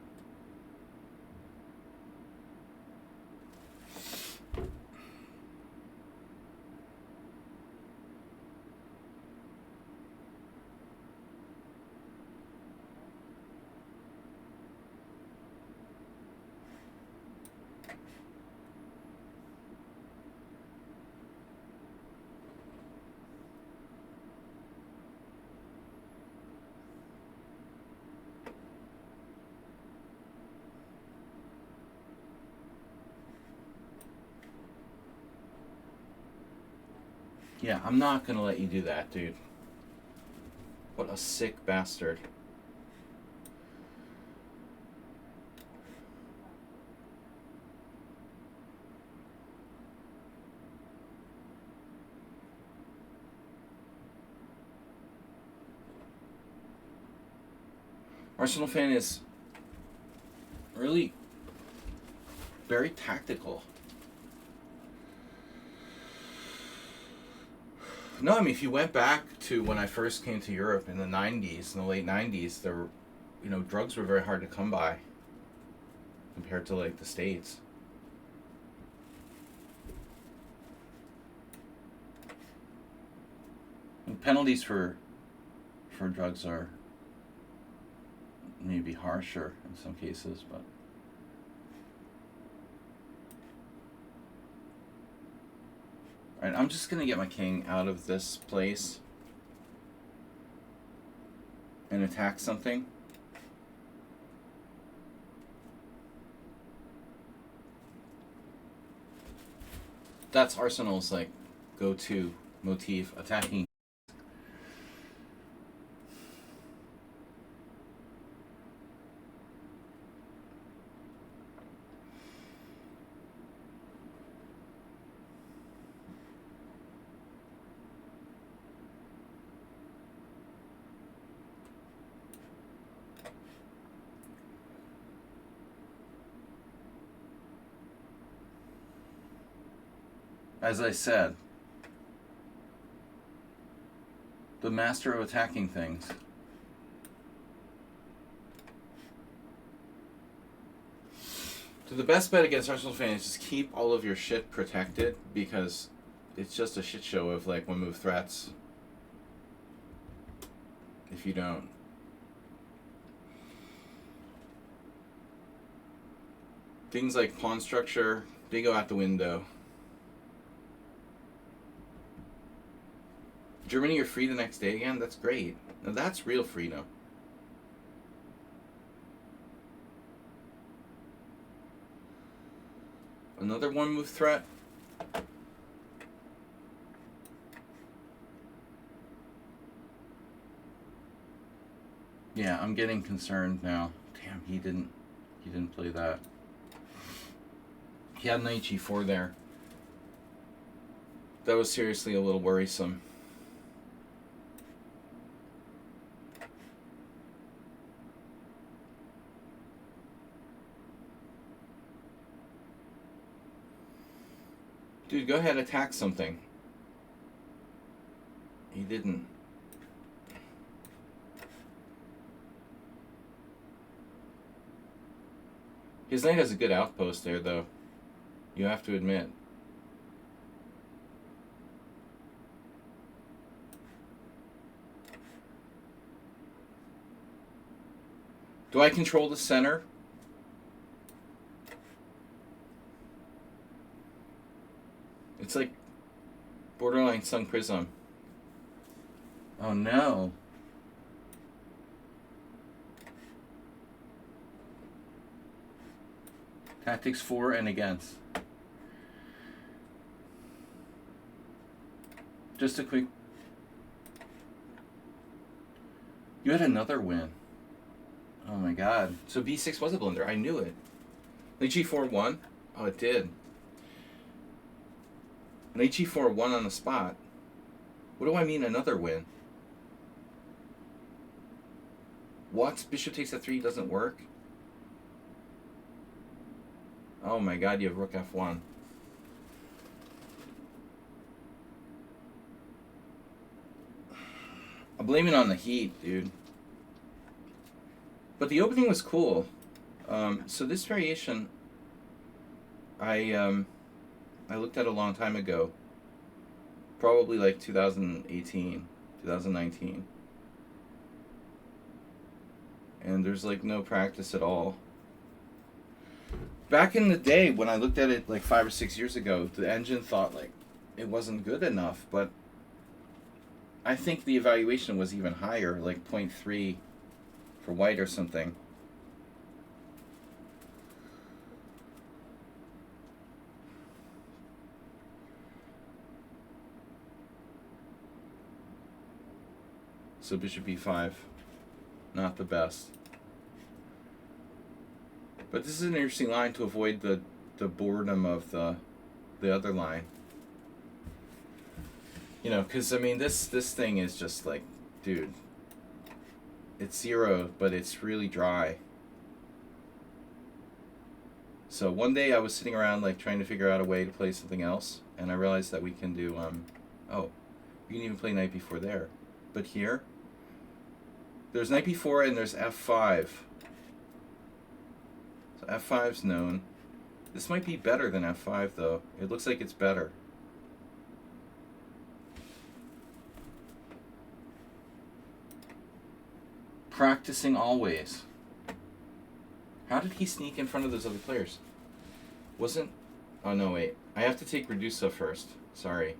Yeah, I'm not gonna let you do that, dude. What a sick bastard. Arsenal fan is really very tactical. No, I mean, if you went back to when I first came to Europe in the 90s, in the late 90s, there were, you know, drugs were very hard to come by compared to, like, the States. And penalties for drugs are maybe harsher in some cases, but Alright, I'm just going to get my king out of this place and attack something. That's Arsenal's like go-to motif, attacking. As I said, the master of attacking things. So the best bet against Arsenal fans is just keep all of your shit protected, because it's just a shit show of like one move threats if you don't. Things like pawn structure, they go out the window. Germany, you're free the next day again? That's great. Now that's real freedom. Another one move threat. Yeah, I'm getting concerned now. Damn, he didn't play that. He had knight g4 there. That was seriously a little worrisome. Dude, go ahead, attack something. He didn't. His knight has a good outpost there, though. You have to admit. Do I control the center? It's like borderline Sun Prism. Oh no. Tactics for and against. Just a quick... You had another win. Oh my god. So b6 was a blunder. I knew it. Knight g4 won? Oh, it did. Knight g4 won on the spot. What do I mean another win? What? Bishop takes f3 doesn't work? Oh my god, you have rook f1. I'm blaming it on the heat, dude. But the opening was cool. So this variation, I looked at a long time ago. Probably like 2018, 2019. And there's like no practice at all. Back in the day when I looked at it like 5 or 6 years ago, the engine thought like it wasn't good enough, but I think the evaluation was even higher, like 0.3 for white or something. So bishop e5, not the best. But this is an interesting line to avoid the boredom of the other line. You know, because I mean this thing is just like, dude, it's 0, but it's really dry. So one day I was sitting around like trying to figure out a way to play something else, and I realized that we can do oh, you can even play knight b4 there. But here, there's knight b4 and there's f5. So f5's known. This might be better than f5 though. It looks like it's better. Practicing always. How did he sneak in front of those other players? Wasn't... Oh no, wait. I have to take Redusa first. Sorry.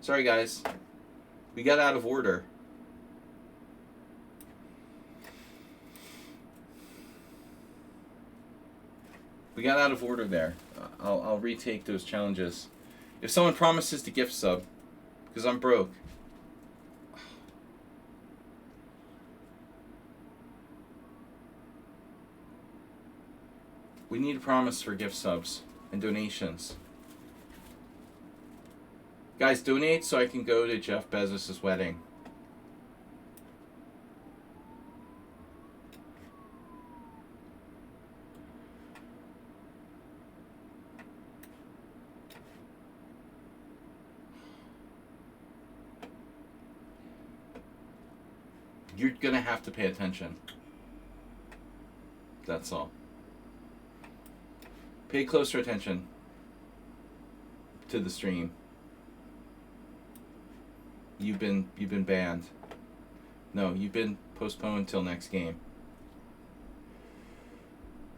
Sorry, guys. We got out of order. We got out of order there. I'll retake those challenges. If someone promises to gift sub, because I'm broke. We need a promise for gift subs and donations. Guys, donate so I can go to Jeff Bezos' wedding. You're gonna have to pay attention. That's all. Pay closer attention to the stream. You've been banned. No, you've been postponed till next game.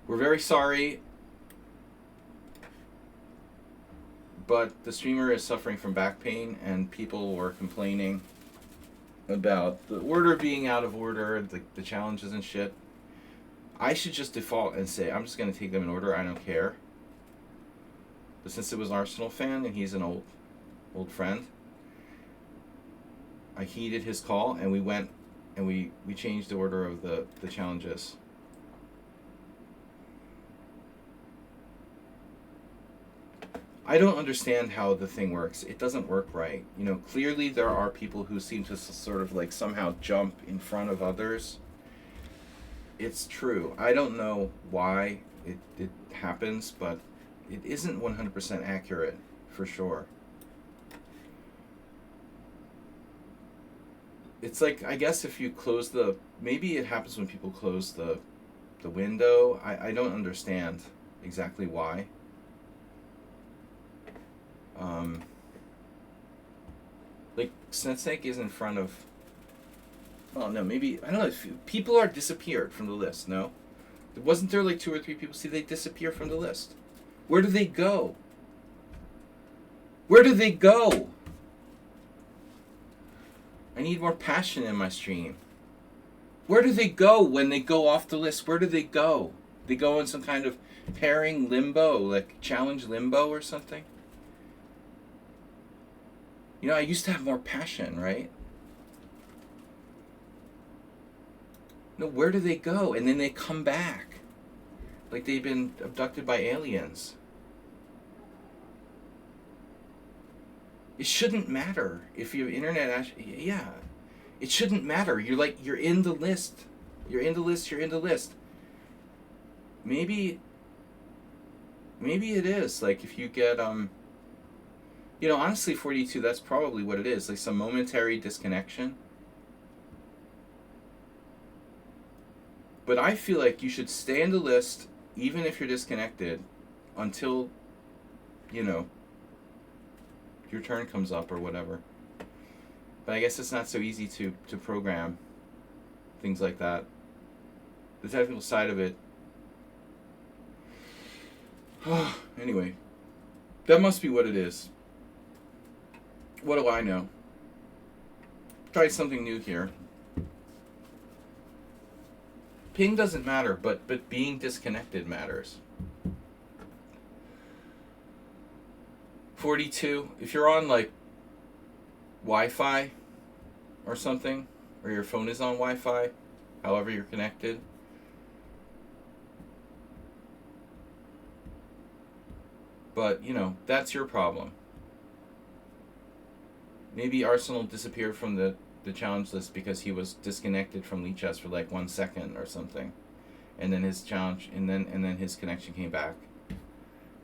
We're very sorry, but the streamer is suffering from back pain, and people were complaining about the order being out of order, the challenges and shit. I should just default and say, I'm just going to take them in order, I don't care. But since it was an Arsenal fan and he's an old friend, I heeded his call, and we went and we changed the order of the challenges. I don't understand how the thing works. It doesn't work right. You know, clearly there are people who seem to sort of like somehow jump in front of others. It's true. I don't know why it happens, but it isn't 100% accurate, for sure. It's like, I guess if you close maybe it happens when people close the window. I don't understand exactly why. Like, Snetsnake is in front of... Oh, no, maybe... I don't know. People are disappeared from the list, no? Wasn't there like 2 or 3 people? See, they disappear from the list. Where do they go? Where do they go? I need more passion in my stream. Where do they go when they go off the list? Where do they go? They go in some kind of pairing limbo, like challenge limbo or something? You know, I used to have more passion, right? No, where do they go? And then they come back. Like they've been abducted by aliens. It shouldn't matter if your internet... Yeah. It shouldn't matter. You're in the list. You're in the list. You're in the list. Maybe it is. Like if you get... You know, honestly, 42, that's probably what it is. Like some momentary disconnection. But I feel like you should stay in the list, even if you're disconnected, until, you know, your turn comes up or whatever. But I guess it's not so easy to program things like that. The technical side of it. Anyway, that must be what it is. What do I know? Try something new here. Ping doesn't matter, but being disconnected matters. 42, if you're on like Wi-Fi or something, or your phone is on Wi-Fi, however you're connected, but you know, that's your problem. Maybe Arsenal disappeared from the challenge list because he was disconnected from Lee Chess for like 1 second or something, and then his challenge, and then his connection came back,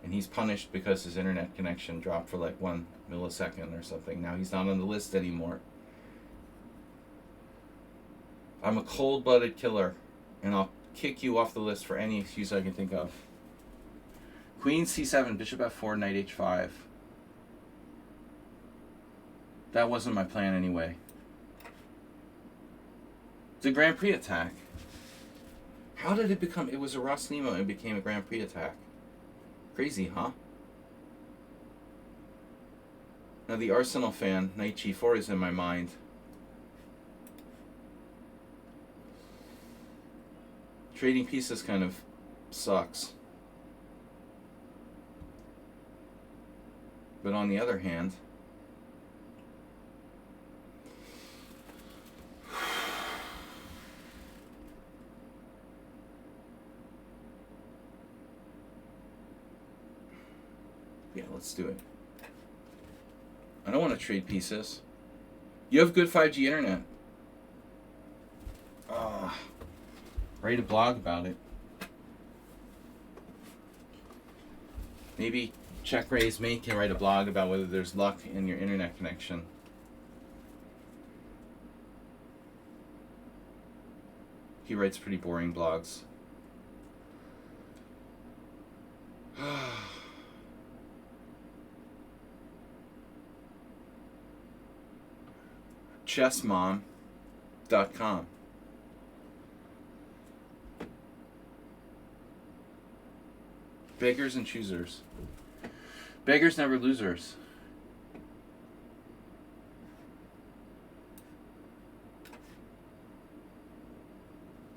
and he's punished because his internet connection dropped for like 1 millisecond or something. Now he's not on the list anymore. I'm a cold-blooded killer, and I'll kick you off the list for any excuse I can think of. Queen c7, bishop f4, knight h5. That wasn't my plan anyway. It's a Grand Prix attack. How did it become... It was a Ross Nemo and became a Grand Prix attack. Crazy, huh? Now the Arsenal fan, knight g4 is in my mind. Trading pieces kind of sucks. But on the other hand, yeah, let's do it. I don't want to trade pieces. You have good 5G internet. Write a blog about it. Maybe Check Raise Me can write a blog about whether there's luck in your internet connection. He writes pretty boring blogs. Chessmom.com. Beggars and choosers. Beggars never losers.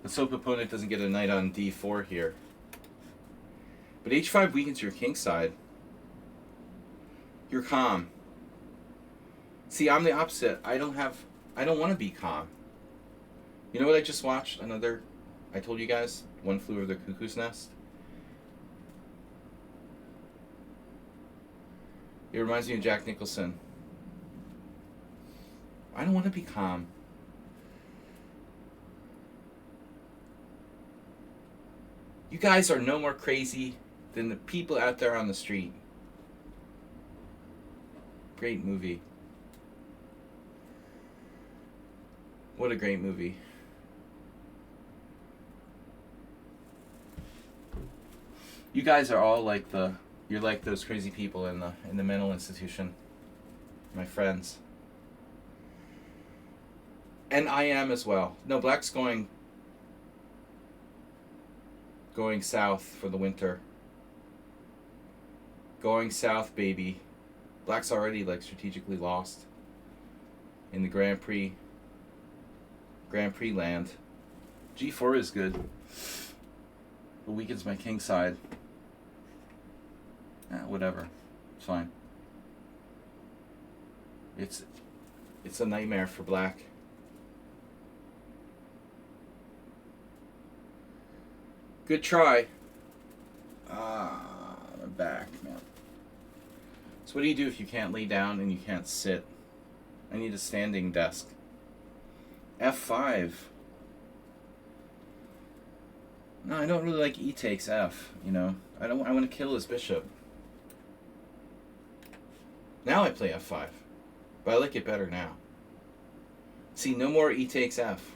Let's hope opponent doesn't get a knight on d4 here. But h5 weakens your king side. You're calm. See, I'm the opposite. I don't want to be calm. You know what I just watched? I told you guys, One Flew Over the Cuckoo's Nest. It reminds me of Jack Nicholson. I don't want to be calm. You guys are no more crazy than the people out there on the street. Great movie. What a great movie. You guys are all like you're like those crazy people in the mental institution. My friends. And I am as well. No, Black's going south for the winter. Going south, baby. Black's already like strategically lost in the Grand Prix land. G4 is good. It weakens my king side. Whatever. It's fine. It's a nightmare for Black. Good try. I'm back, man. So what do you do if you can't lay down and you can't sit? I need a standing desk. F5. No, I don't really like E takes F, you know. I want to kill his bishop. Now I play F5. But I like it better now. See, no more E takes F.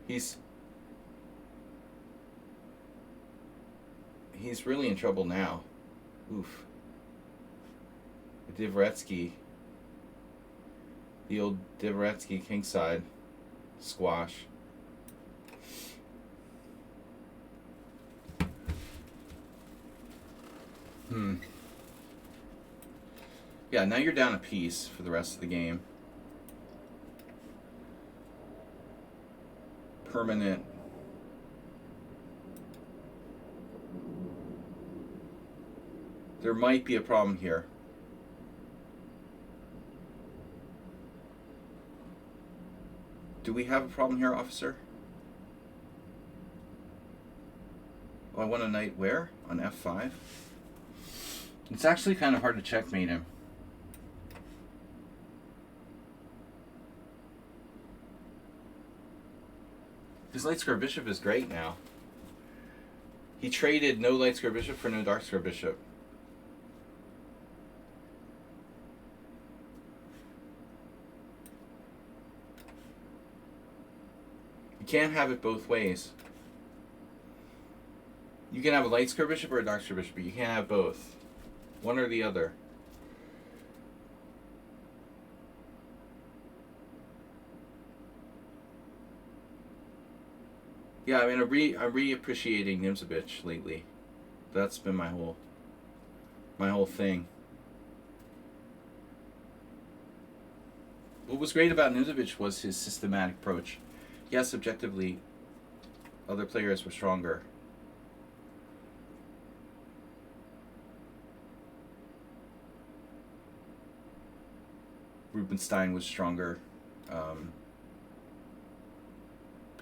He's really in trouble now. Oof. Dvoretsky. The old Dvoretsky kingside squash. Yeah, now you're down a piece for the rest of the game. Permanent. There might be a problem here. Do we have a problem here, officer? Oh, I want a knight where? On F5? It's actually kind of hard to checkmate him. His light square bishop is great now. He traded no light square bishop for no dark square bishop. You can't have it both ways. You can have a light square bishop or a dark square bishop, but you can't have both. One or the other. Yeah, I mean, I'm reappreciating Nimzovich lately. That's been my my whole thing. What was great about Undefeated was his systematic approach. Yes, objectively, other players were stronger. Rubenstein was stronger.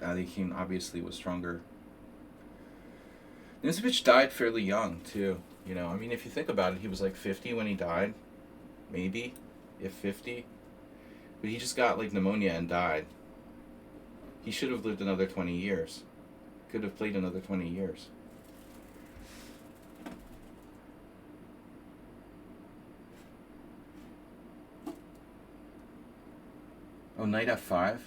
Ali King obviously was stronger. Undefeated died fairly young too. You know, I mean, if you think about it, he was like 50 when he died, maybe, if 50. But he just got like pneumonia and died. He should have lived another 20 years. Could have played another 20 years. Oh, knight f5?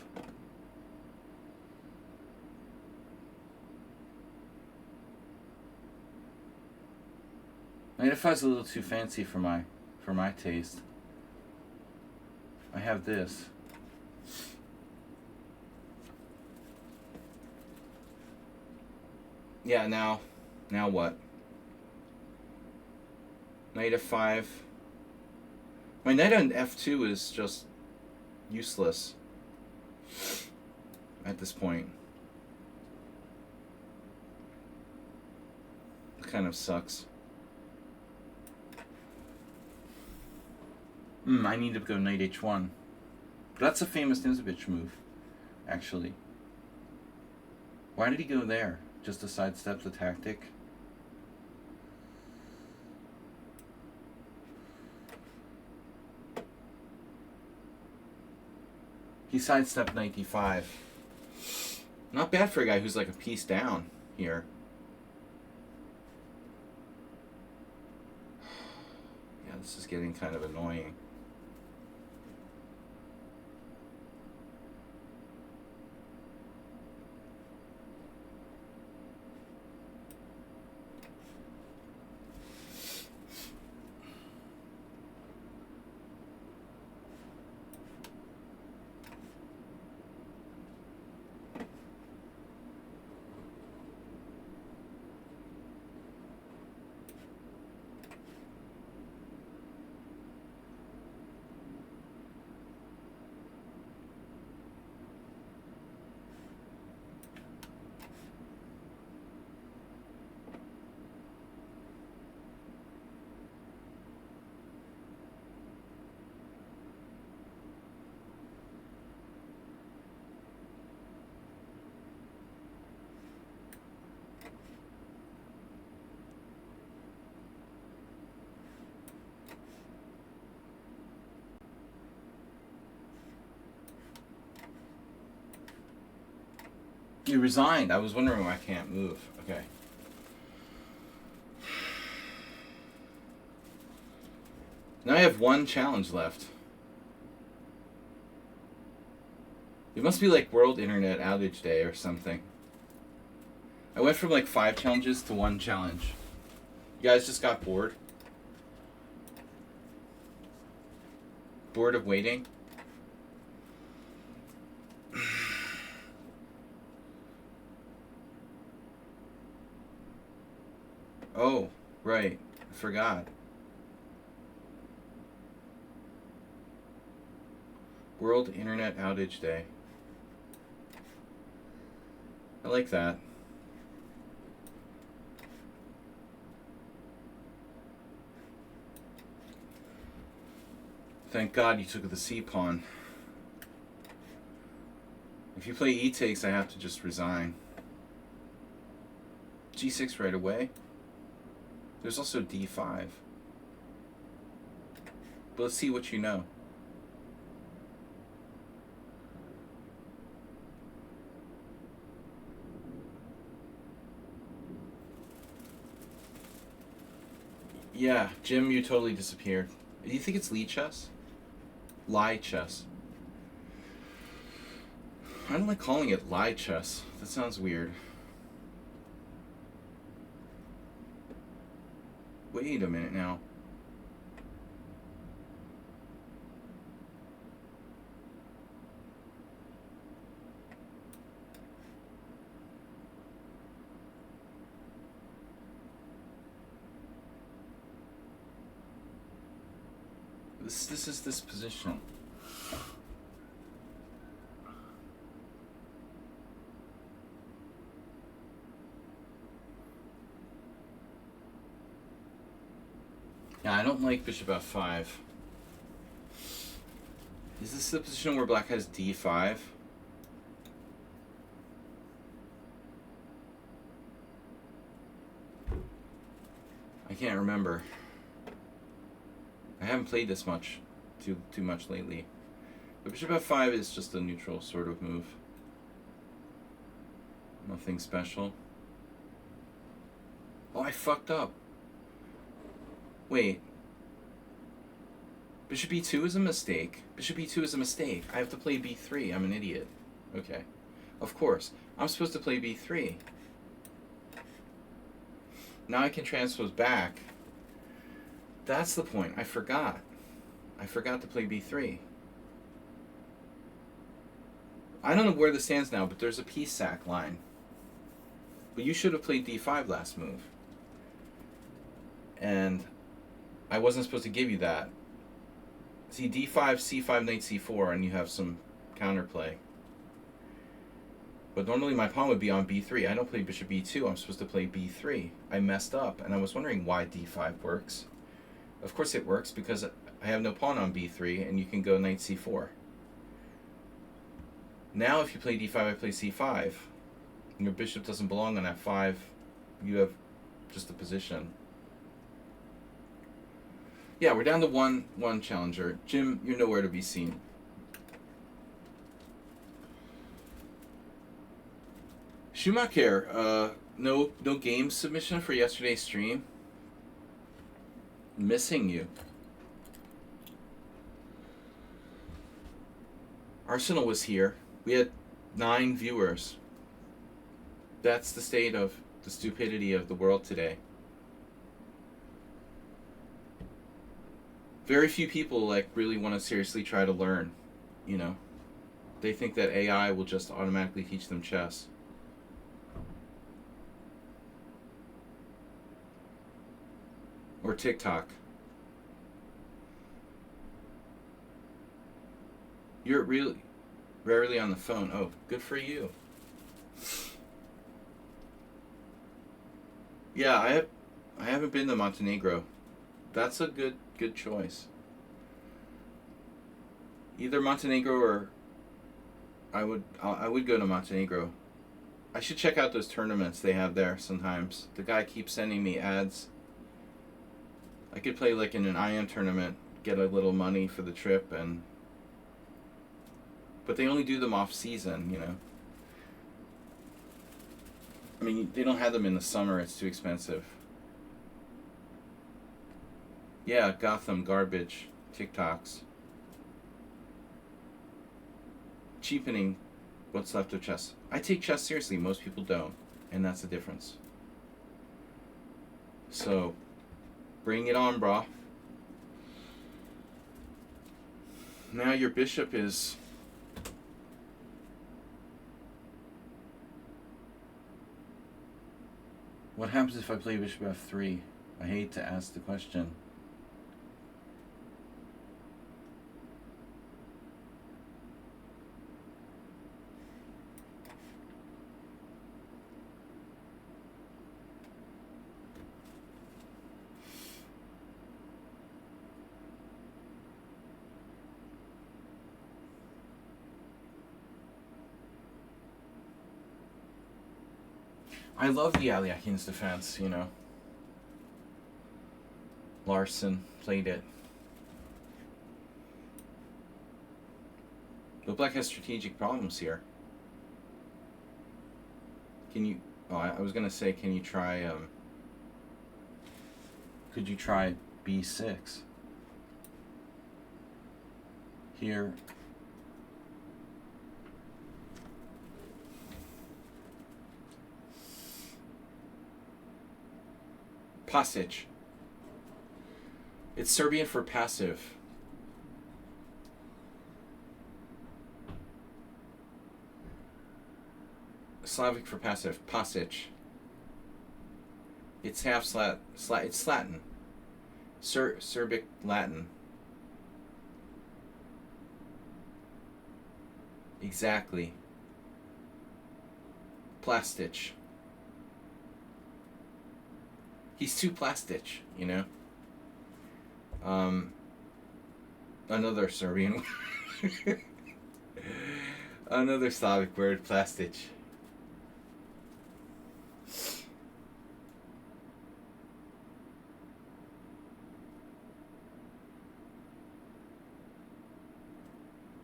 Knight f5 is a little too fancy for my taste. I have this. Yeah, now what? Knight f5. My knight on f2 is just useless at this point. It kind of sucks. I need to go knight h1. That's a famous Undefeated move, actually. Why did he go there? Just to sidestep the tactic? He sidestepped knight d5. Not bad for a guy who's like a piece down here. Yeah, this is getting kind of annoying. You resigned. I was wondering why I can't move. Okay. Now I have one challenge left. It must be like World Internet Outage Day or something. I went from like 5 challenges to 1 challenge. You guys just got bored? Bored of waiting? Oh, right. I forgot. World Internet Outage Day. I like that. Thank God you took the C pawn. If you play E takes, I have to just resign. G6 right away. There's also D5. But let's see what you know. Yeah, Jim, you totally disappeared. Do you think it's Lee chess? Lie chess. I don't like calling it lie chess. That sounds weird. Wait a minute now. This is this position. Yeah, I don't like bishop f5. Is this the position where black has d5? I can't remember. I haven't played this much, too much lately. But bishop f5 is just a neutral sort of move. Nothing special. Oh, I fucked up. Wait. Bishop e2 is a mistake. Bishop e2 is a mistake. I have to play b3. I'm an idiot. Okay. Of course. I'm supposed to play b3. Now I can transpose back. That's the point. I forgot. I forgot to play b3. I don't know where this stands now, but there's a piece sack line. But you should have played d5 last move. And I wasn't supposed to give you that. See, d5, c5, knight c4, and you have some counterplay. But normally my pawn would be on b3. I don't play bishop e2. I'm supposed to play b3. I messed up, and I was wondering why d5 works. Of course it works, because I have no pawn on b3, and you can go knight c4. Now if you play d5, I play c5. And your bishop doesn't belong on f5. You have just a position. Yeah, we're down to one challenger. Jim, you're nowhere to be seen. Schumacher, no game submission for yesterday's stream. Missing you. Arsenal was here. We had 9 viewers. That's the state of the stupidity of the world today. Very few people really want to seriously try to learn, you know. They think that AI will just automatically teach them chess. Or TikTok. You're really rarely on the phone. Oh, good for you. Yeah, I haven't been to Montenegro. That's a good choice. Either Montenegro or I would go to Montenegro. I should check out those tournaments they have there sometimes. The guy keeps sending me ads. I could play in an IM tournament, get a little money for the trip, but they only do them off season, you know. I mean, they don't have them in the summer, it's too expensive. Yeah, Gotham, garbage, TikToks. Cheapening what's left of chess. I take chess seriously, most people don't, and that's the difference. So, bring it on, brah. Now your bishop is... What happens if I play bishop f3? I hate to ask the question. I love the Aliakin's defense, you know. Larson played it. But black has strategic problems here. Can you... Oh, I was going to say, can you try... could you try b6? Here... Pasic. It's Serbian for passive. Slavic for passive. Pasic. It's half it's Latin. Serbic Latin. Exactly. Plastich. He's too plastich, you know? Another Serbian word. Another Slavic word, plastich.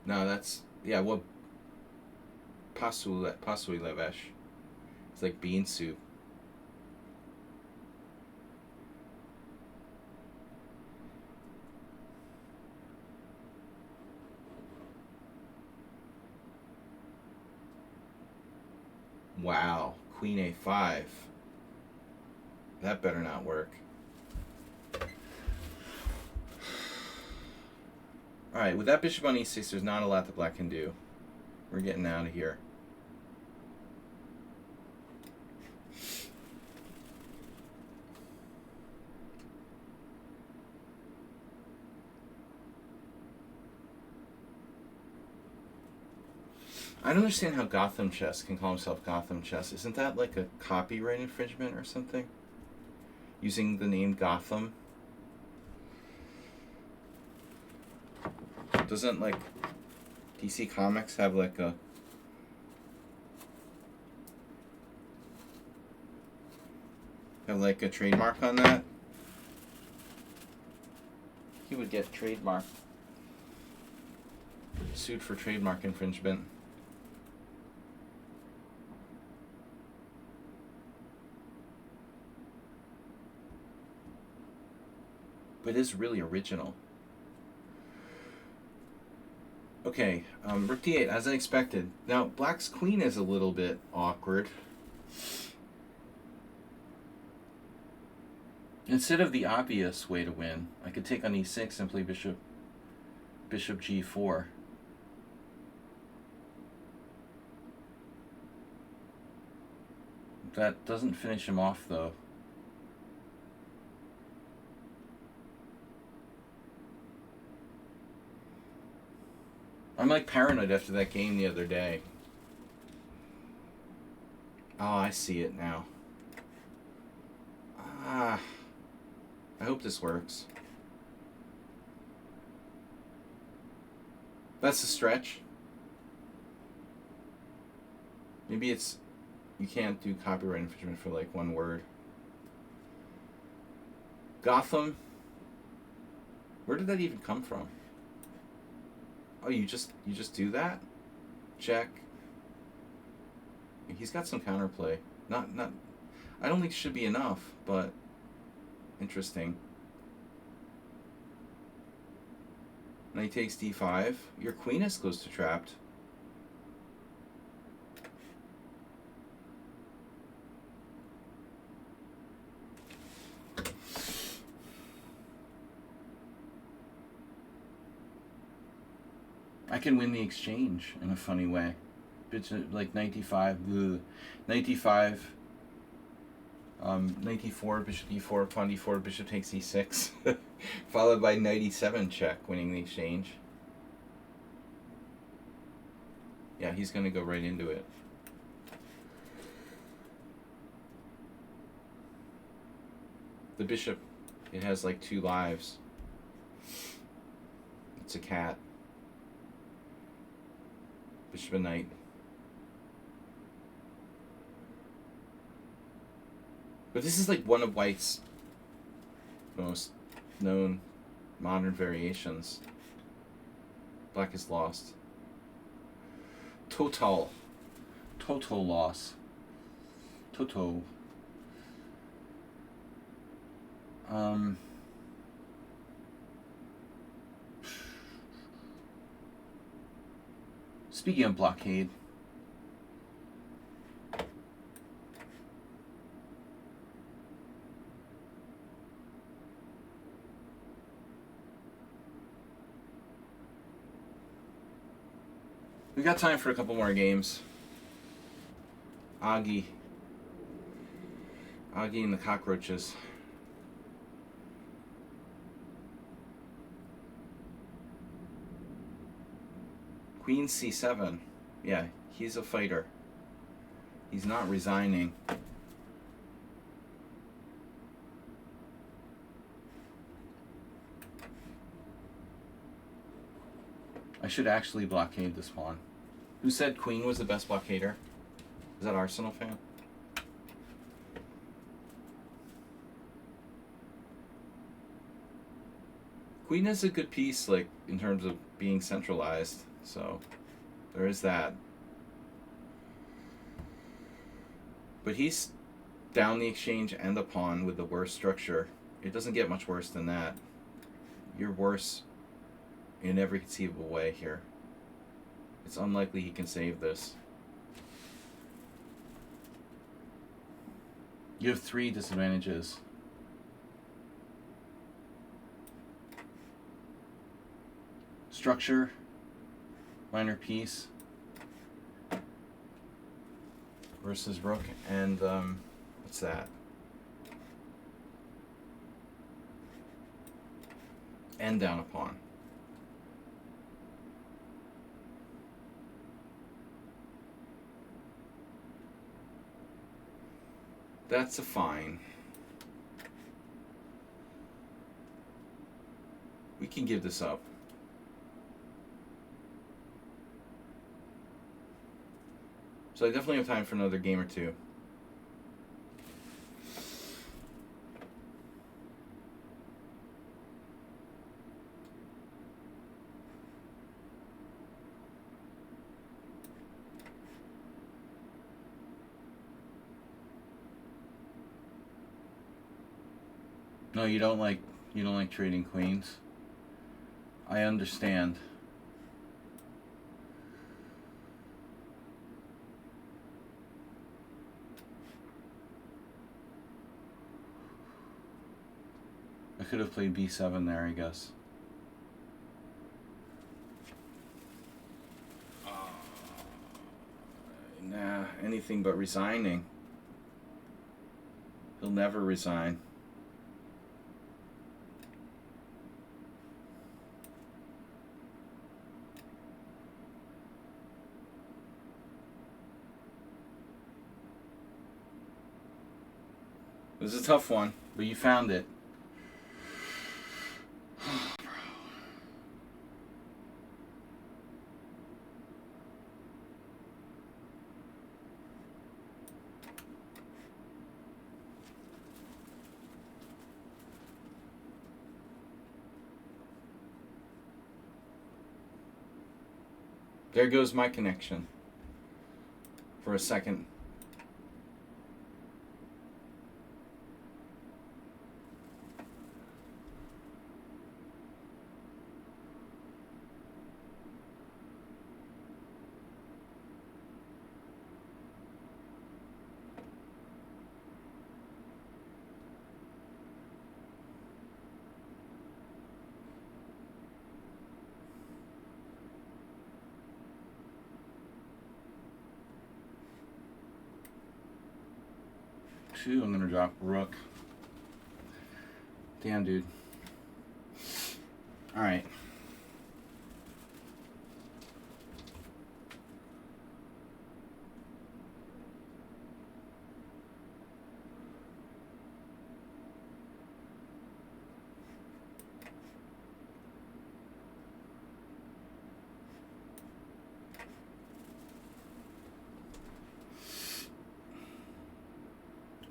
No, that's, yeah, what, pasuilevesh. It's like bean soup. Wow, Queen A5. That better not work. Alright, with that bishop on E6, there's not a lot that black can do. We're getting out of here. I don't understand how Gotham Chess can call himself Gotham Chess. Isn't that like a copyright infringement or something? Using the name Gotham? Doesn't like DC Comics have like a trademark on that? He would get trademark sued for trademark infringement. But it is really original. Okay, rook d8, as I expected. Now, black's queen is a little bit awkward. Instead of the obvious way to win, I could take on e6 and play bishop g4. That doesn't finish him off, though. I'm like paranoid after that game the other day. Oh, I see it now. I hope this works. That's a stretch. Maybe it's, you can't do copyright infringement for like one word. Gotham. Where did that even come from? Oh, you just do that? Check. He's got some counterplay. Not. I don't think it should be enough, but interesting. Now he takes d5. Your queen is close to trapped. I can win the exchange in a funny way. Bishop, like 95, 95, 94, bishop d4, pawn d4, bishop takes e6, followed by 97 check, winning the exchange. Yeah, he's going to go right into it. The bishop, it has like 2 lives. It's a cat. Bishop and knight. But this is like one of white's most known modern variations. Black is lost. Total loss. Toto. Speaking of blockade, we got time for a couple more games. Augie and the cockroaches. Queen c7. Yeah, he's a fighter. He's not resigning. I should actually blockade this pawn. Who said queen was the best blockader? Is that Arsenal fan? Queen is a good piece, like, in terms of being centralized. So, there is that. But he's down the exchange and the pawn with the worst structure. It doesn't get much worse than that. You're worse in every conceivable way here. It's unlikely he can save this. You have 3 disadvantages. Structure, minor piece, versus rook, and what's that? And down a pawn. That's a fine. We can give this up. So I definitely have time for another game or two. No, you don't like trading queens. I understand. I could have played b7 there, I guess. Nah, anything but resigning. He'll never resign. This is a tough one, but you found it. There goes my connection for a second. I'm gonna drop rook. Damn, dude. All right.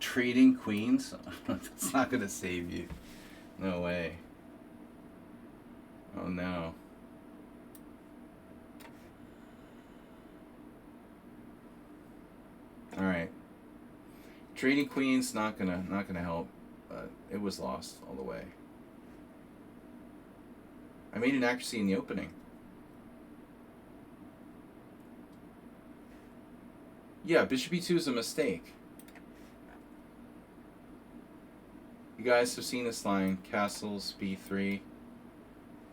Trading queens? It's not gonna save you. No way. Oh no. All right. Trading queens not gonna help. But it was lost all the way. I made an accuracy in the opening. Yeah, bishop e2 is a mistake. You guys have seen this line, castles, b3,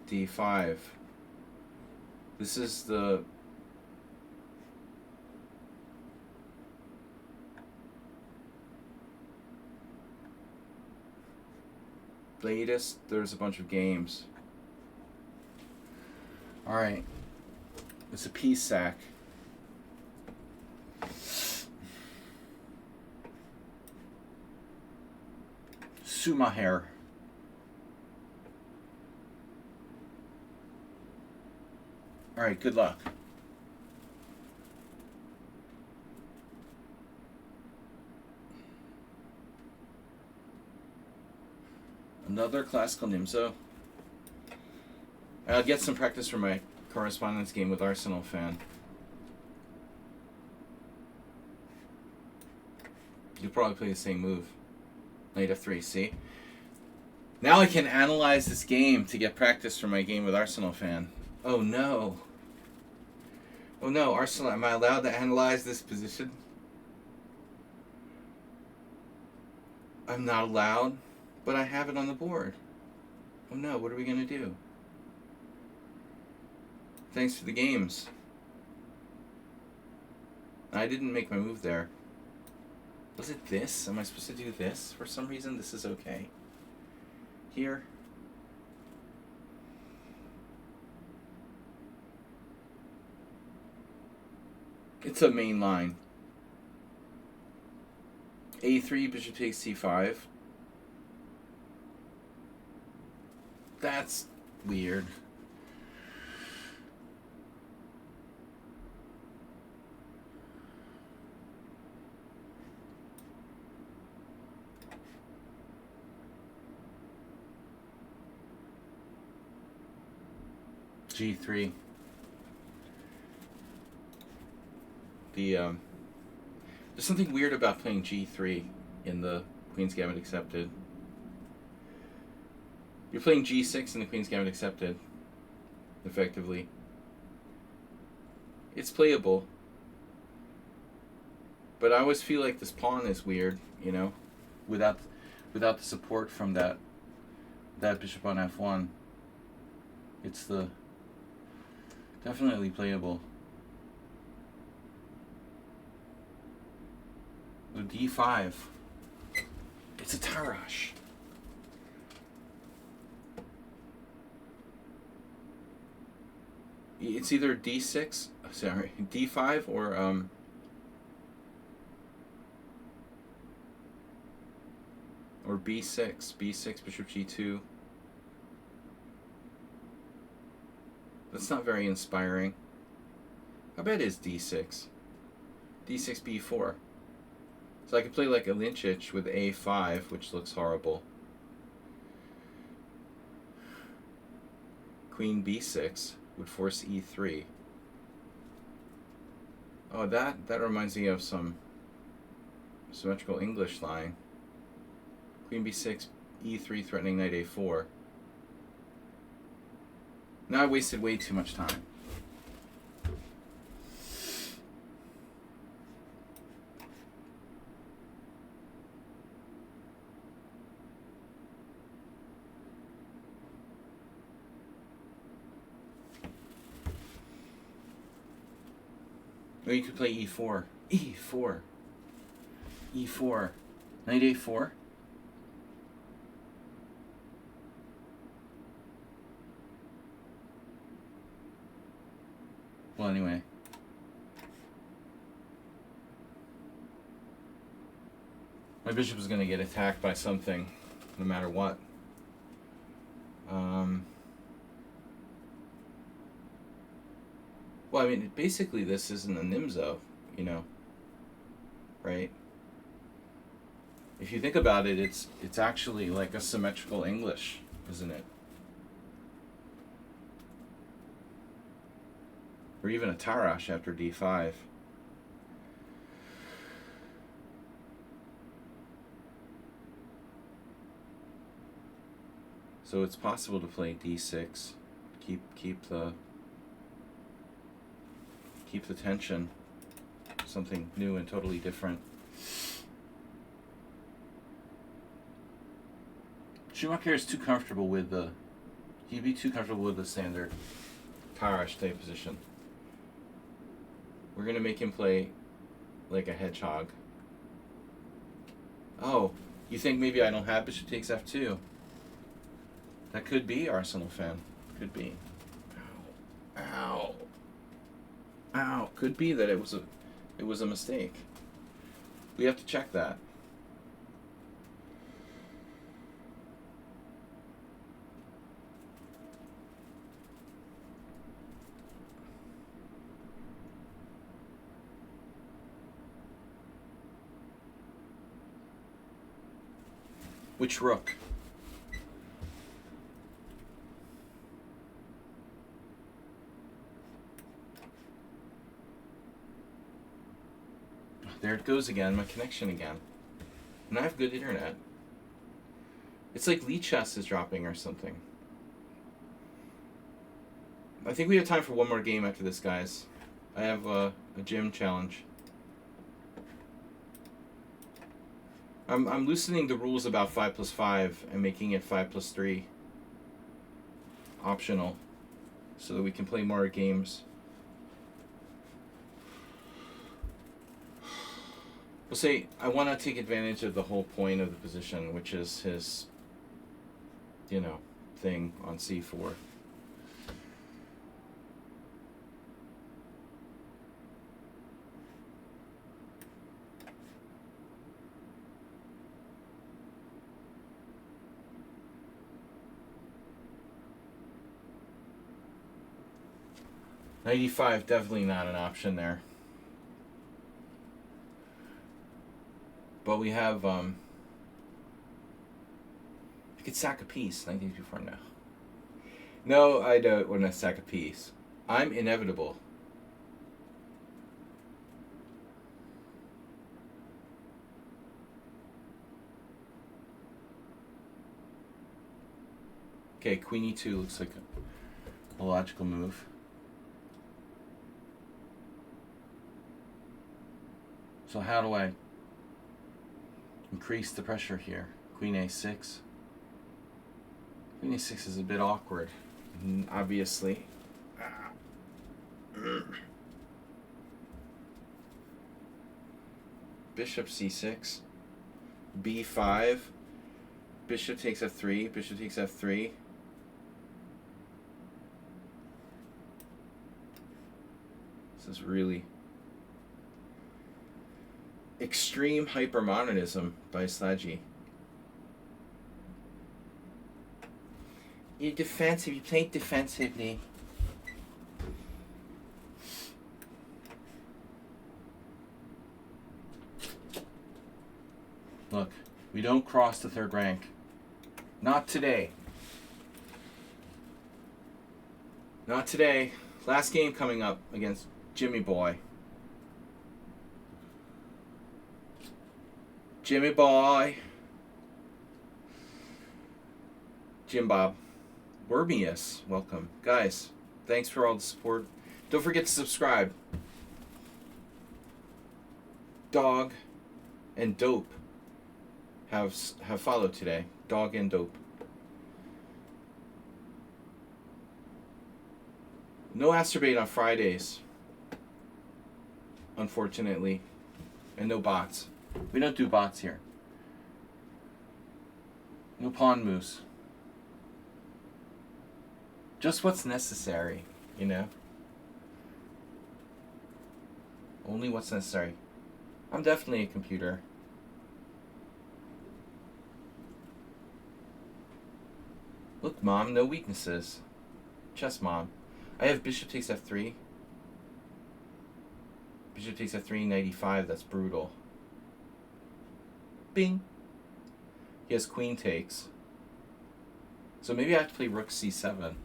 d5. This is the latest. There's a bunch of games. All right, it's a piece sack. Sumaher. Alright, good luck. Another classical Nimzo. I'll get some practice for my correspondence game with Arsenal fan. You'll probably play the same move. Knight f3, see? Now I can analyze this game to get practice for my game with Arsenal fan. Oh no. Oh no, Arsenal, am I allowed to analyze this position? I'm not allowed, but I have it on the board. Oh no, what are we going to do? Thanks for the games. I didn't make my move there. Was it this? Am I supposed to do this? For some reason, this is okay. Here. It's a main line. A3, bishop takes c5. That's weird. G3. There's something weird about playing G3 in the Queen's Gambit Accepted. You're playing G6 in the Queen's Gambit Accepted, effectively. It's playable, but I always feel like this pawn is weird, you know, without the support from that bishop on f1. It's definitely playable. The d5. It's a Tarash. It's either d6, sorry, d5 or b6, bishop g2. That's not very inspiring. How bad is d6? d6, b4. So I could play like a Lynchich with a5, which looks horrible. Queen b6 would force e3. Oh, that reminds me of some symmetrical English line. Queen b6, e3 threatening knight a4. Now I wasted way too much time. Or you could play e4. e4. e4. Knight a4. Well, anyway. My bishop is going to get attacked by something, no matter what. Well, I mean, basically this isn't a Nimzo, you know, right? If you think about it, it's actually like a symmetrical English, isn't it? Or even a Tarash after d5. So it's possible to play d6, keep the tension, something new and totally different. Schumacher is too comfortable with he'd be too comfortable with the standard Tarash type position. We're gonna make him play like a hedgehog. Oh, you think maybe I don't have bishop takes f2? That could be, Arsenal fan. Could be. Ow. Ow. Ow. Could be that it was a mistake. We have to check that. Which rook? There it goes again, my connection again. And I have good internet. It's like Lee Chess is dropping or something. I think we have time for one more game after this, guys. I have a gym challenge. I'm loosening the rules about 5+5 and making it 5+3 optional so that we can play more games. We'll say I want to take advantage of the whole point of the position, which is his, you know, thing on c4. Knight definitely not an option there. But we have, you could sack a piece. 1954 now. No, I don't want to sack a piece. I'm inevitable. Okay, Queen E2 looks like a logical move. So how do I increase the pressure here? Queen A6. Queen A6 is a bit awkward, obviously. Bishop C6. B5. Bishop takes F3. Bishop takes F3. This is really extreme hypermodernism by Sludgy. You're defensive. You play defensively. Look, we don't cross the third rank. Not today. Not today. Last game coming up against Jimmy Boy. Jimmy Boy. Jim Bob. Werbius, welcome. Guys, thanks for all the support. Don't forget to subscribe. Dog and Dope have followed today. Dog and Dope. No Astrobate on Fridays, unfortunately, and no bots. We don't do bots here. No pawn moves. Just what's necessary, you know? Only what's necessary. I'm definitely a computer. Look, Mom, no weaknesses. Chess Mom. I have bishop takes f3. Bishop takes f3, knight e5, that's brutal. Bing. He has queen takes. So maybe I have to play rook c7.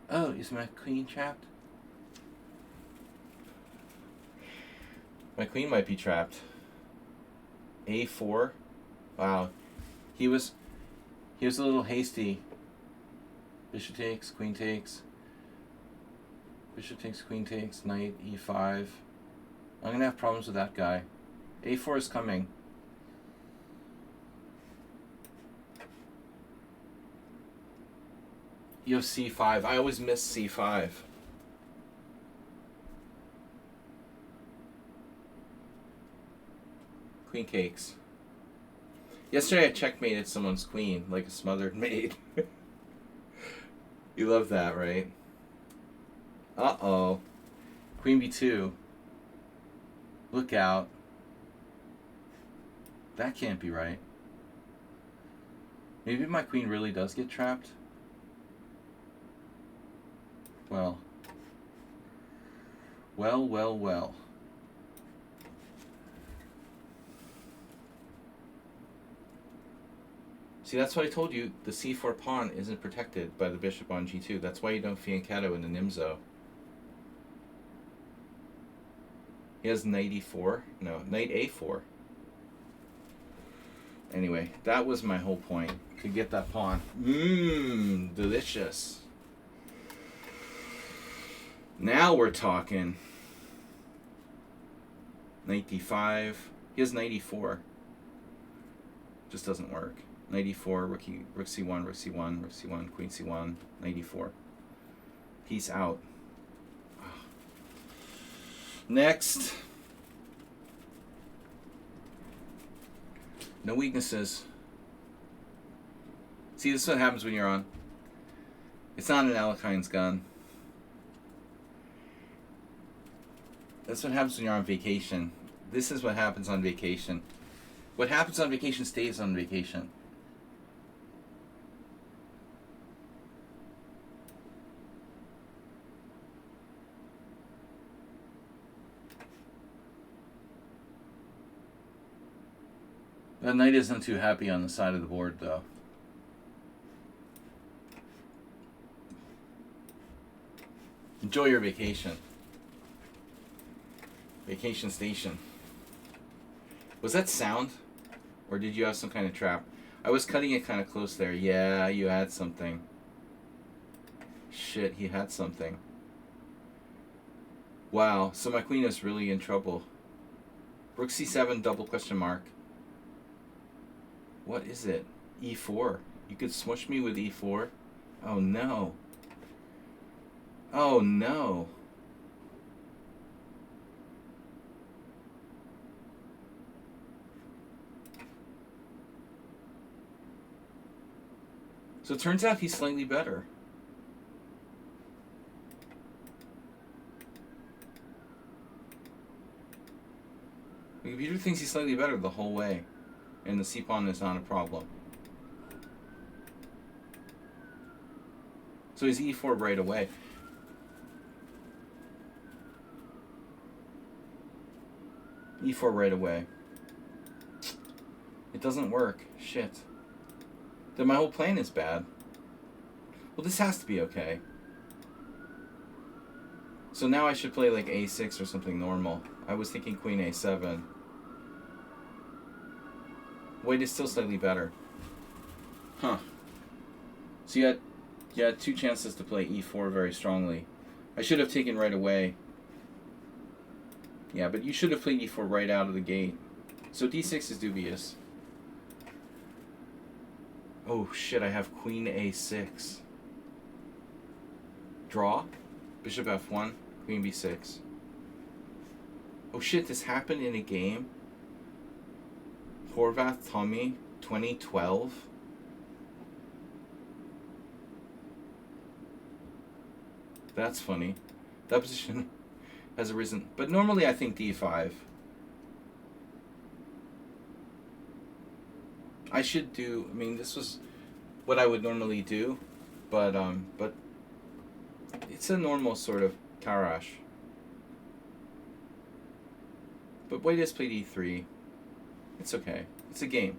Oh, is my queen trapped? My queen might be trapped. A4. Wow. He was a little hasty. Bishop takes, queen takes. Bishop takes, queen takes, knight e5. I'm gonna have problems with that guy. A4 is coming. You have c5. I always miss c5. Queen cakes. Yesterday I checkmated someone's queen like a smothered maid. You love that, right? Uh-oh. Queen b2. Look out. That can't be right. Maybe my queen really does get trapped. Well. Well, well, well. See, that's what I told you. The c4 pawn isn't protected by the bishop on g2. That's why you don't fianchetto in the Nimzo. He has knight e4. No, knight a4. Anyway, that was my whole point. To get that pawn. Mmm, delicious. Now we're talking. Knight d5. He has knight e4. Just doesn't work. Knight e4, rook c1, rook c1, rook c1, queen c1, knight e4. Peace out. Next. No weaknesses. See, this is what happens when you're on. It's not an Alekine's gun. That's what happens when you're on vacation. This is what happens on vacation. What happens on vacation stays on vacation. That knight isn't too happy on the side of the board, though. Enjoy your vacation. Vacation station. Was that sound? Or did you have some kind of trap? I was cutting it kind of close there. Yeah, you had something. Shit, he had something. Wow, so my queen is really in trouble. Rook c7, double question mark. What is it? e4. You could smush me with e4? Oh no. Oh no. So it turns out he's slightly better. The computer thinks he's slightly better the whole way. And the c-pawn is not a problem. So he's e4 right away. e4 right away. It doesn't work. Shit. Then my whole plan is bad. Well, this has to be okay. So now I should play like a6 or something normal. I was thinking queen a7. White is still slightly better. Huh. So you had two chances to play e4 very strongly. I should have taken right away. Yeah, but you should have played e4 right out of the gate. So d6 is dubious. Oh shit, I have queen a6. Draw. Bishop f1. Queen b6. Oh shit, this happened in a game? Horvath Tommy, 2012. That's funny. That position has arisen. But normally I think d5. I should do, I mean, this was what I would normally do, but it's a normal sort of Tarash. But white has played e3. It's okay. It's a game.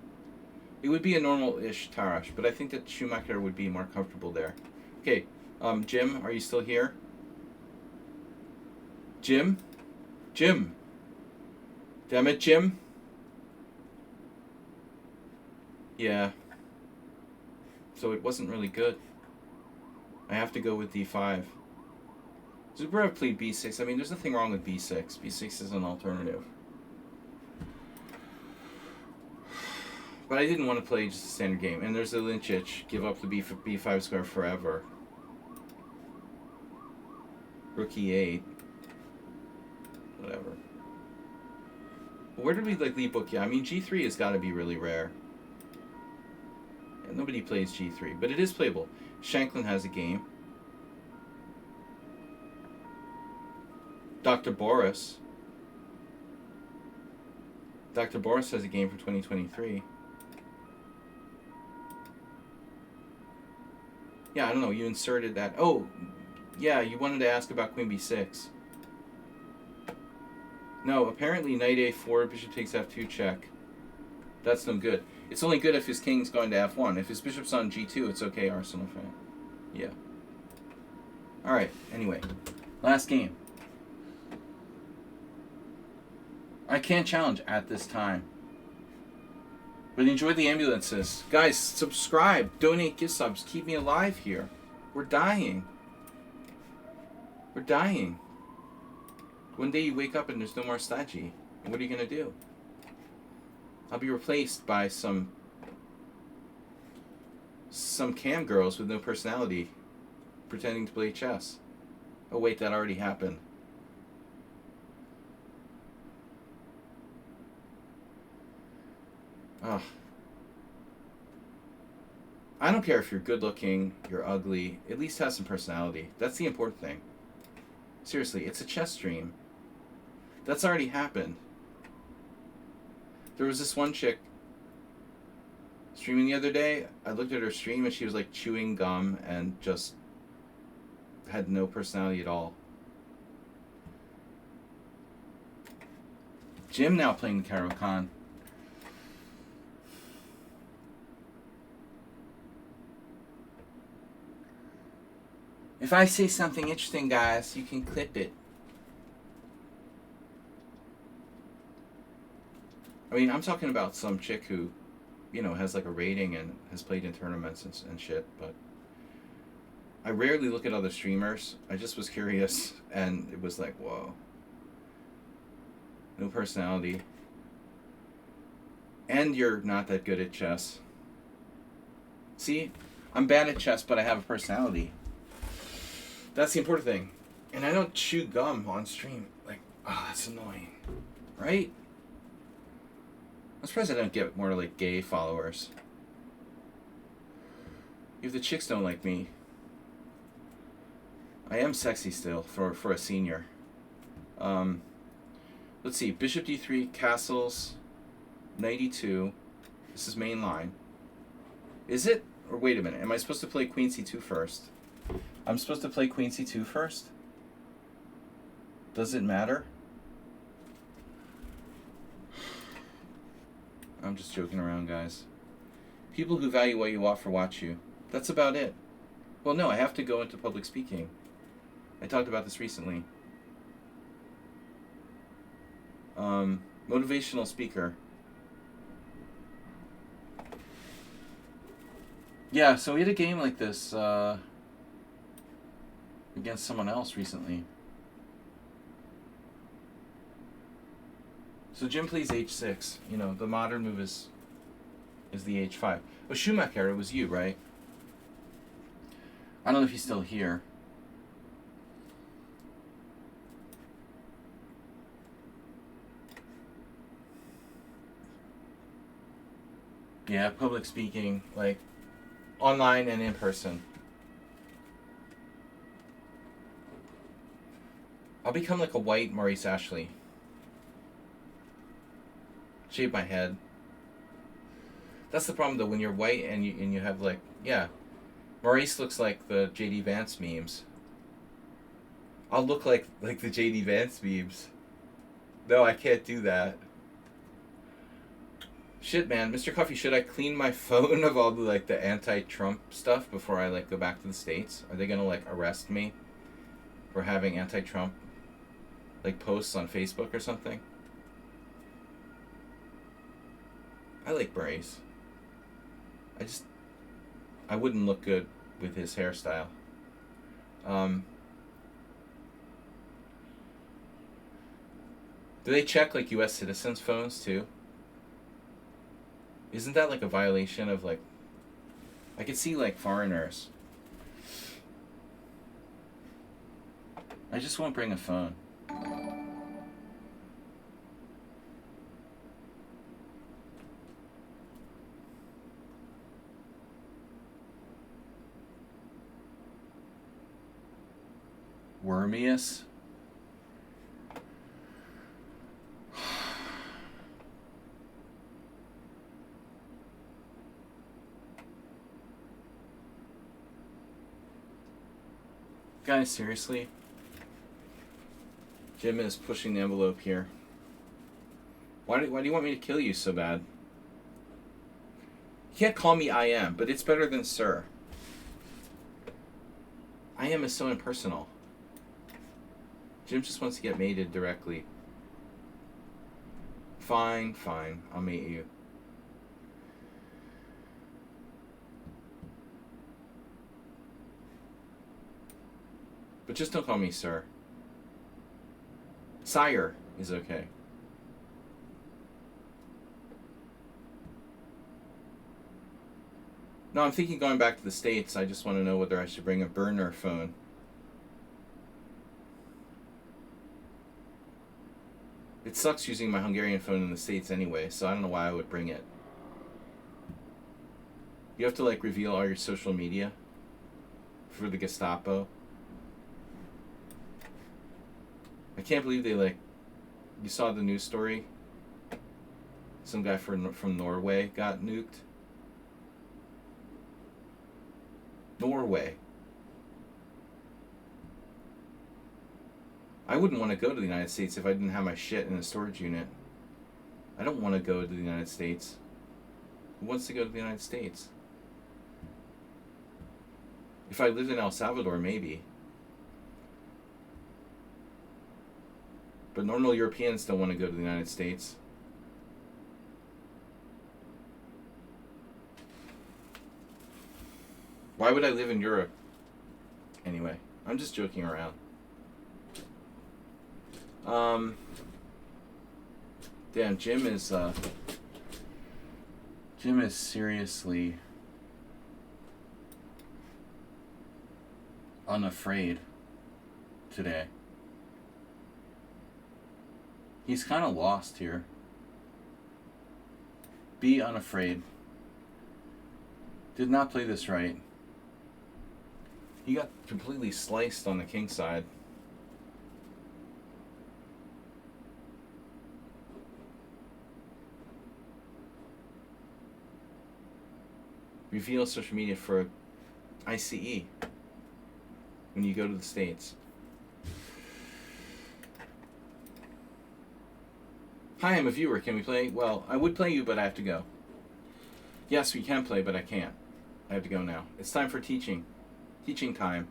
It would be a normal-ish Tarash, but I think that Schumacher would be more comfortable there. Okay, Jim, are you still here? Jim? Jim! Damn it, Jim! Yeah. So it wasn't really good. I have to go with d5. Zubrev played b6. I mean, there's nothing wrong with b6. b6 is an alternative. But I didn't want to play just a standard game. And there's a Lynchich. Give up the b5 square forever. Rook e8. Whatever. Where did we lead book? Yeah, I mean, g3 has got to be really rare. Yeah, nobody plays g3, but it is playable. Shanklin has a game. Dr. Boris. Dr. Boris has a game for 2023. Yeah, I don't know. You inserted that. Oh, yeah, you wanted to ask about queen b6. No, apparently knight a4, bishop takes f2 check. That's no good. It's only good if his king's going to f1. If his bishop's on g2, it's okay, Arsenal fan. Yeah. Alright, anyway. Last game. I can't challenge at this time. But enjoy the ambulances. Guys, subscribe. Donate gift subs. Keep me alive here. We're dying. We're dying. One day you wake up and there's no more Stagy. And what are you going to do? I'll be replaced by some cam girls with no personality pretending to play chess. Oh wait, that already happened. Oh. I don't care if you're good looking, you're ugly, at least have some personality. That's the important thing. Seriously, it's a chess stream. That's already happened. There was this one chick streaming the other day. I looked at her stream and she was like chewing gum and just had no personality at all. Jim now playing the Caro-Kann. If I say something interesting, guys, you can clip it. I mean, I'm talking about some chick who, you know, has like a rating and has played in tournaments and shit, but I rarely look at other streamers. I just was curious, and it was like, whoa. No personality. And you're not that good at chess. See? I'm bad at chess, but I have a personality. That's the important thing. And I don't chew gum on stream. Like, oh, that's annoying. Right? I'm surprised I don't get more like gay followers. If the chicks don't like me, I am sexy still for a senior. Let's see. Bishop d3, castles, knight e2. This is main line. Is it? Or wait a minute. Am I supposed to play queen c2 first? I'm supposed to play queen c2 first? Does it matter? I'm just joking around, guys. People who value what you offer watch you. That's about it. Well, no, I have to go into public speaking. I talked about this recently. Motivational speaker. Yeah, so we had a game like this against someone else recently. So Jim plays h6. You know, the modern move is the h5. But Schumacher, it was you, right? I don't know if he's still here. Yeah, public speaking, like online and in person. I'll become like a white Maurice Ashley. Shave my head. That's the problem though, when you're white and you have like, yeah, Maurice looks like the J.D. Vance memes. I'll look like the J.D. Vance memes. No, I can't do that. Shit, man, Mr. Coffee, should I clean my phone of all the like the anti-Trump stuff before I like go back to the States? Are they gonna like arrest me for having anti-Trump like posts on Facebook or something? I like Maurice. I wouldn't look good with his hairstyle. Do they check like U.S. citizens' phones too? Isn't that like a violation of like... I could see like foreigners. I just won't bring a phone. Wormius? Guys, seriously? Jim is pushing the envelope here. Why do you want me to kill you so bad? You can't call me I am, but it's better than sir. I am is so impersonal. Jim just wants to get mated directly. Fine, fine. I'll mate you. But just don't call me sir. Sire is okay. No, I'm thinking going back to the States. I just want to know whether I should bring a burner phone. It sucks using my Hungarian phone in the States anyway, so I don't know why I would bring it. You have to like reveal all your social media for the Gestapo. I can't believe they like. You saw the news story? Some guy from Norway got nuked. Norway. I wouldn't want to go to the United States if I didn't have my shit in a storage unit. I don't want to go to the United States. Who wants to go to the United States? If I lived in El Salvador, maybe. But normal Europeans don't want to go to the United States. Why would I live in Europe? Anyway, I'm just joking around. Damn, Jim is seriously unafraid today. He's kind of lost here. Be unafraid. Did not play this right. He got completely sliced on the king side. Reveal social media for ICE when you go to the States. Hi, I'm a viewer. Can we play? Well, I would play you, but I have to go. Yes, we can play, but I can't. I have to go now. It's time for teaching. Teaching time.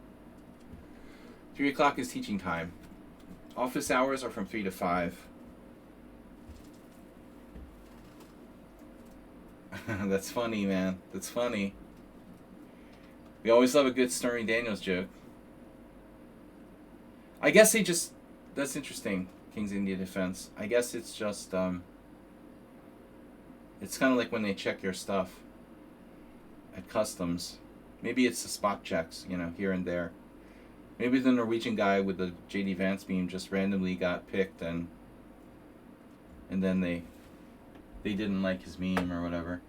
3 o'clock is teaching time. Office hours are from 3 to 5. That's funny, man. That's funny. We always love a good Stormy Daniels joke. I guess they just... That's interesting, King's India Defense. I guess it's just... It's kind of like when they check your stuff at customs. Maybe it's the spot checks, you know, here and there. Maybe the Norwegian guy with the JD Vance beam just randomly got picked and then they didn't like his meme or whatever.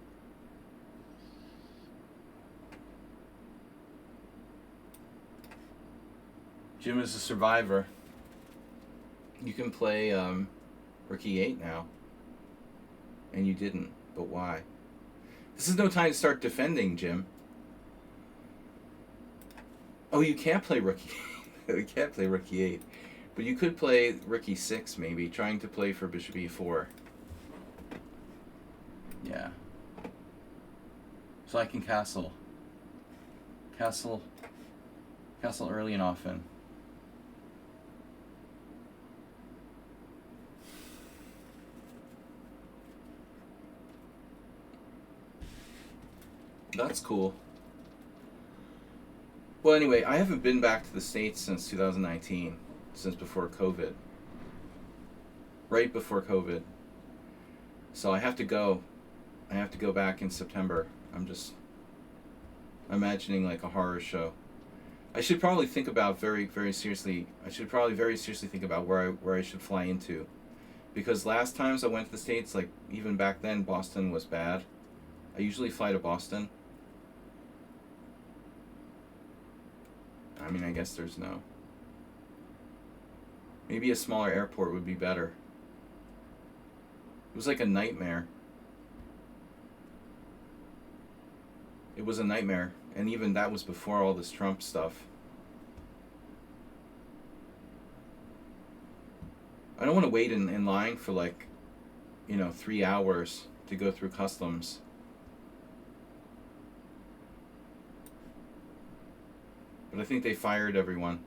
Jim is a survivor. You can play Rookie 8 now. And you didn't. But why? This is no time to start defending, Jim. Oh, you can't play Rookie 8. You can't play Rookie 8. But you could play Rookie 6, maybe, trying to play for Bishop E4. Yeah. So I can castle. Castle early and often. That's cool. Well, anyway, I haven't been back to the States since 2019, since before COVID. Right before COVID. So I have to go. I have to go back in September. I'm just imagining like a horror show. I should probably think about very seriously. I should probably very seriously think about where I should fly into, because last times I went to the States, like even back then, Boston was bad. I usually fly to Boston. I mean, I guess there's no. Maybe a smaller airport would be better. It was like a nightmare. It was a nightmare, and even that was before all this Trump stuff. I don't want to wait in line for like you know, 3 hours to go through customs. But I think they fired everyone.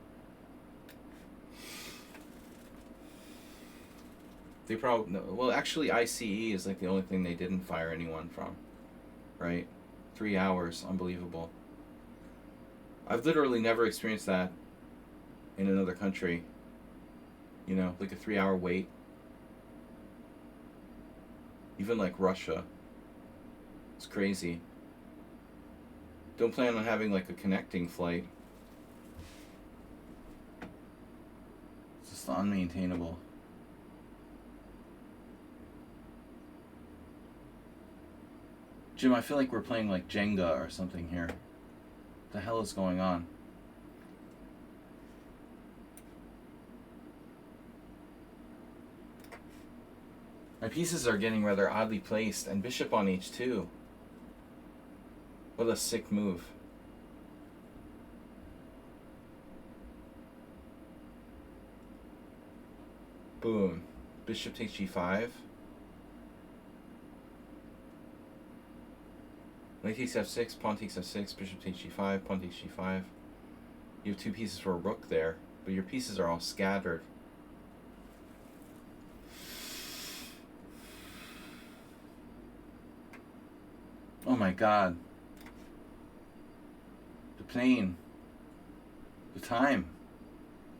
They probably, no, well, actually ICE is like the only thing they didn't fire anyone from, right? 3 hours, unbelievable. I've literally never experienced that in another country. You know, like a 3 hour wait. Even like Russia. It's crazy. Don't plan on having like a connecting flight. It's just unmaintainable. Jim, I feel like we're playing like Jenga or something here. What the hell is going on? My pieces are getting rather oddly placed, and bishop on h2. What a sick move. Boom. Bishop takes g5. Knight takes f6, pawn takes f6, bishop takes g5, pawn takes g5. You have 2 pieces for a rook there, but your pieces are all scattered. Oh my god. The plane. The time.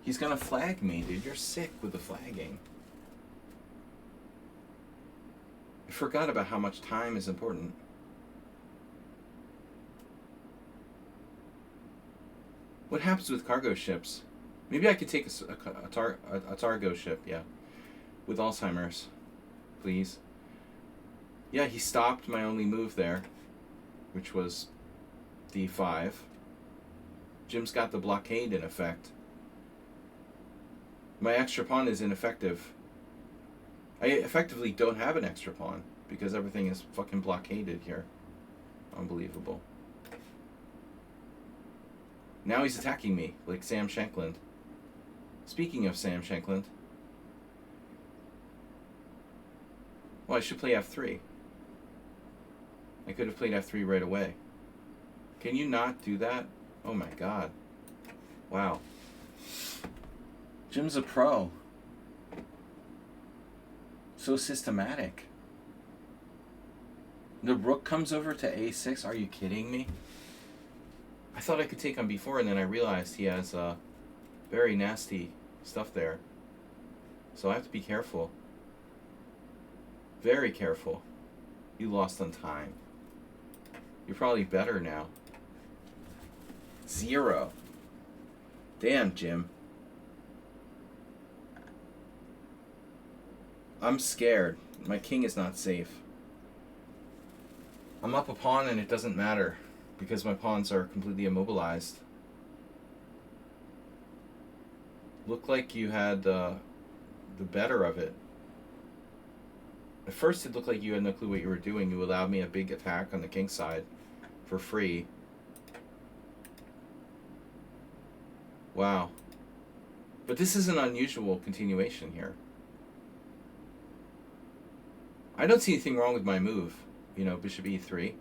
He's gonna flag me, dude. You're sick with the flagging. I forgot about how much time is important. What happens with cargo ships? Maybe I could take a Targo ship, yeah. With Alzheimer's. Please. Yeah, he stopped my only move there, which was d5. Jim's got the blockade in effect. My extra pawn is ineffective. I effectively don't have an extra pawn because everything is fucking blockaded here. Unbelievable. Now he's attacking me, like Sam Shankland. Speaking of Sam Shankland. Well, I should play f3. I could have played f3 right away. Can you not do that? Oh my god. Wow. Jim's a pro. So systematic. The rook comes over to a6? Are you kidding me? I thought I could take on b4, and then I realized he has very nasty stuff there. So I have to be careful. Very careful. You lost on time. You're probably better now. 0. Damn, Jim. I'm scared. My king is not safe. I'm up a pawn and it doesn't matter because my pawns are completely immobilized. Looked like you had the better of it. At first it looked like you had no clue what you were doing. You allowed me a big attack on the king side for free. Wow. But this is an unusual continuation here. I don't see anything wrong with my move. You know, bishop e3.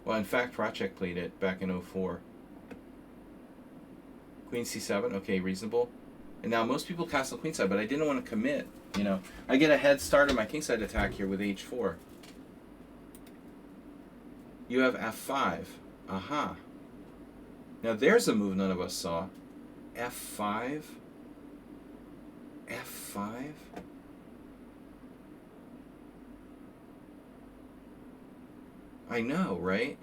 Well, in fact, Racek played it back in 04. Queen c7, okay, reasonable. And now most people castle queenside, but I didn't want to commit. You know, I get a head start on my kingside attack here with h4. You have f5. Aha. Now there's a move none of us saw. f5. f5. I know, right?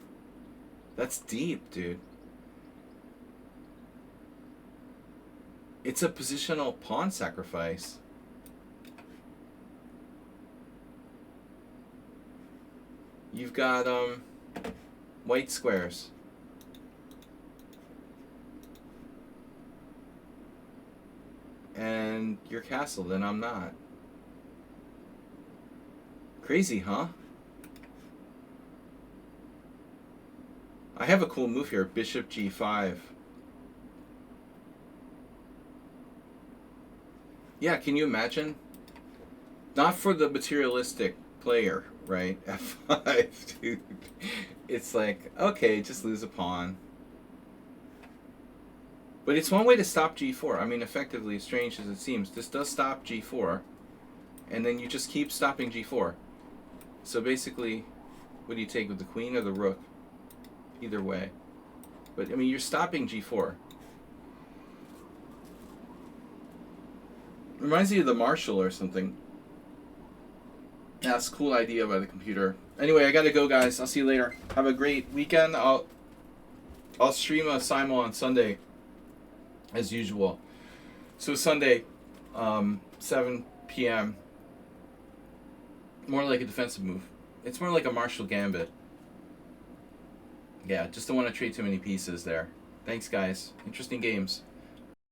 That's deep, dude. It's a positional pawn sacrifice. You've got white squares. And you're castled and I'm not. Crazy, huh? I have a cool move here, bishop g5. Yeah, can you imagine? Not for the materialistic player, right? F5, dude. It's like, okay, just lose a pawn. But it's one way to stop g4. I mean, effectively, strange as it seems, this does stop g4. And then you just keep stopping g4. So basically, what do you take with the queen or the rook? Either way. But, I mean, you're stopping g4. Reminds me of the Marshall or something. That's a cool idea by the computer. Anyway, I gotta go, guys. I'll see you later. Have a great weekend. I'll stream a Simul on Sunday, as usual. So Sunday, 7 p.m. More like a defensive move. It's more like a Marshall Gambit. Yeah, just don't want to trade too many pieces there. Thanks, guys. Interesting games.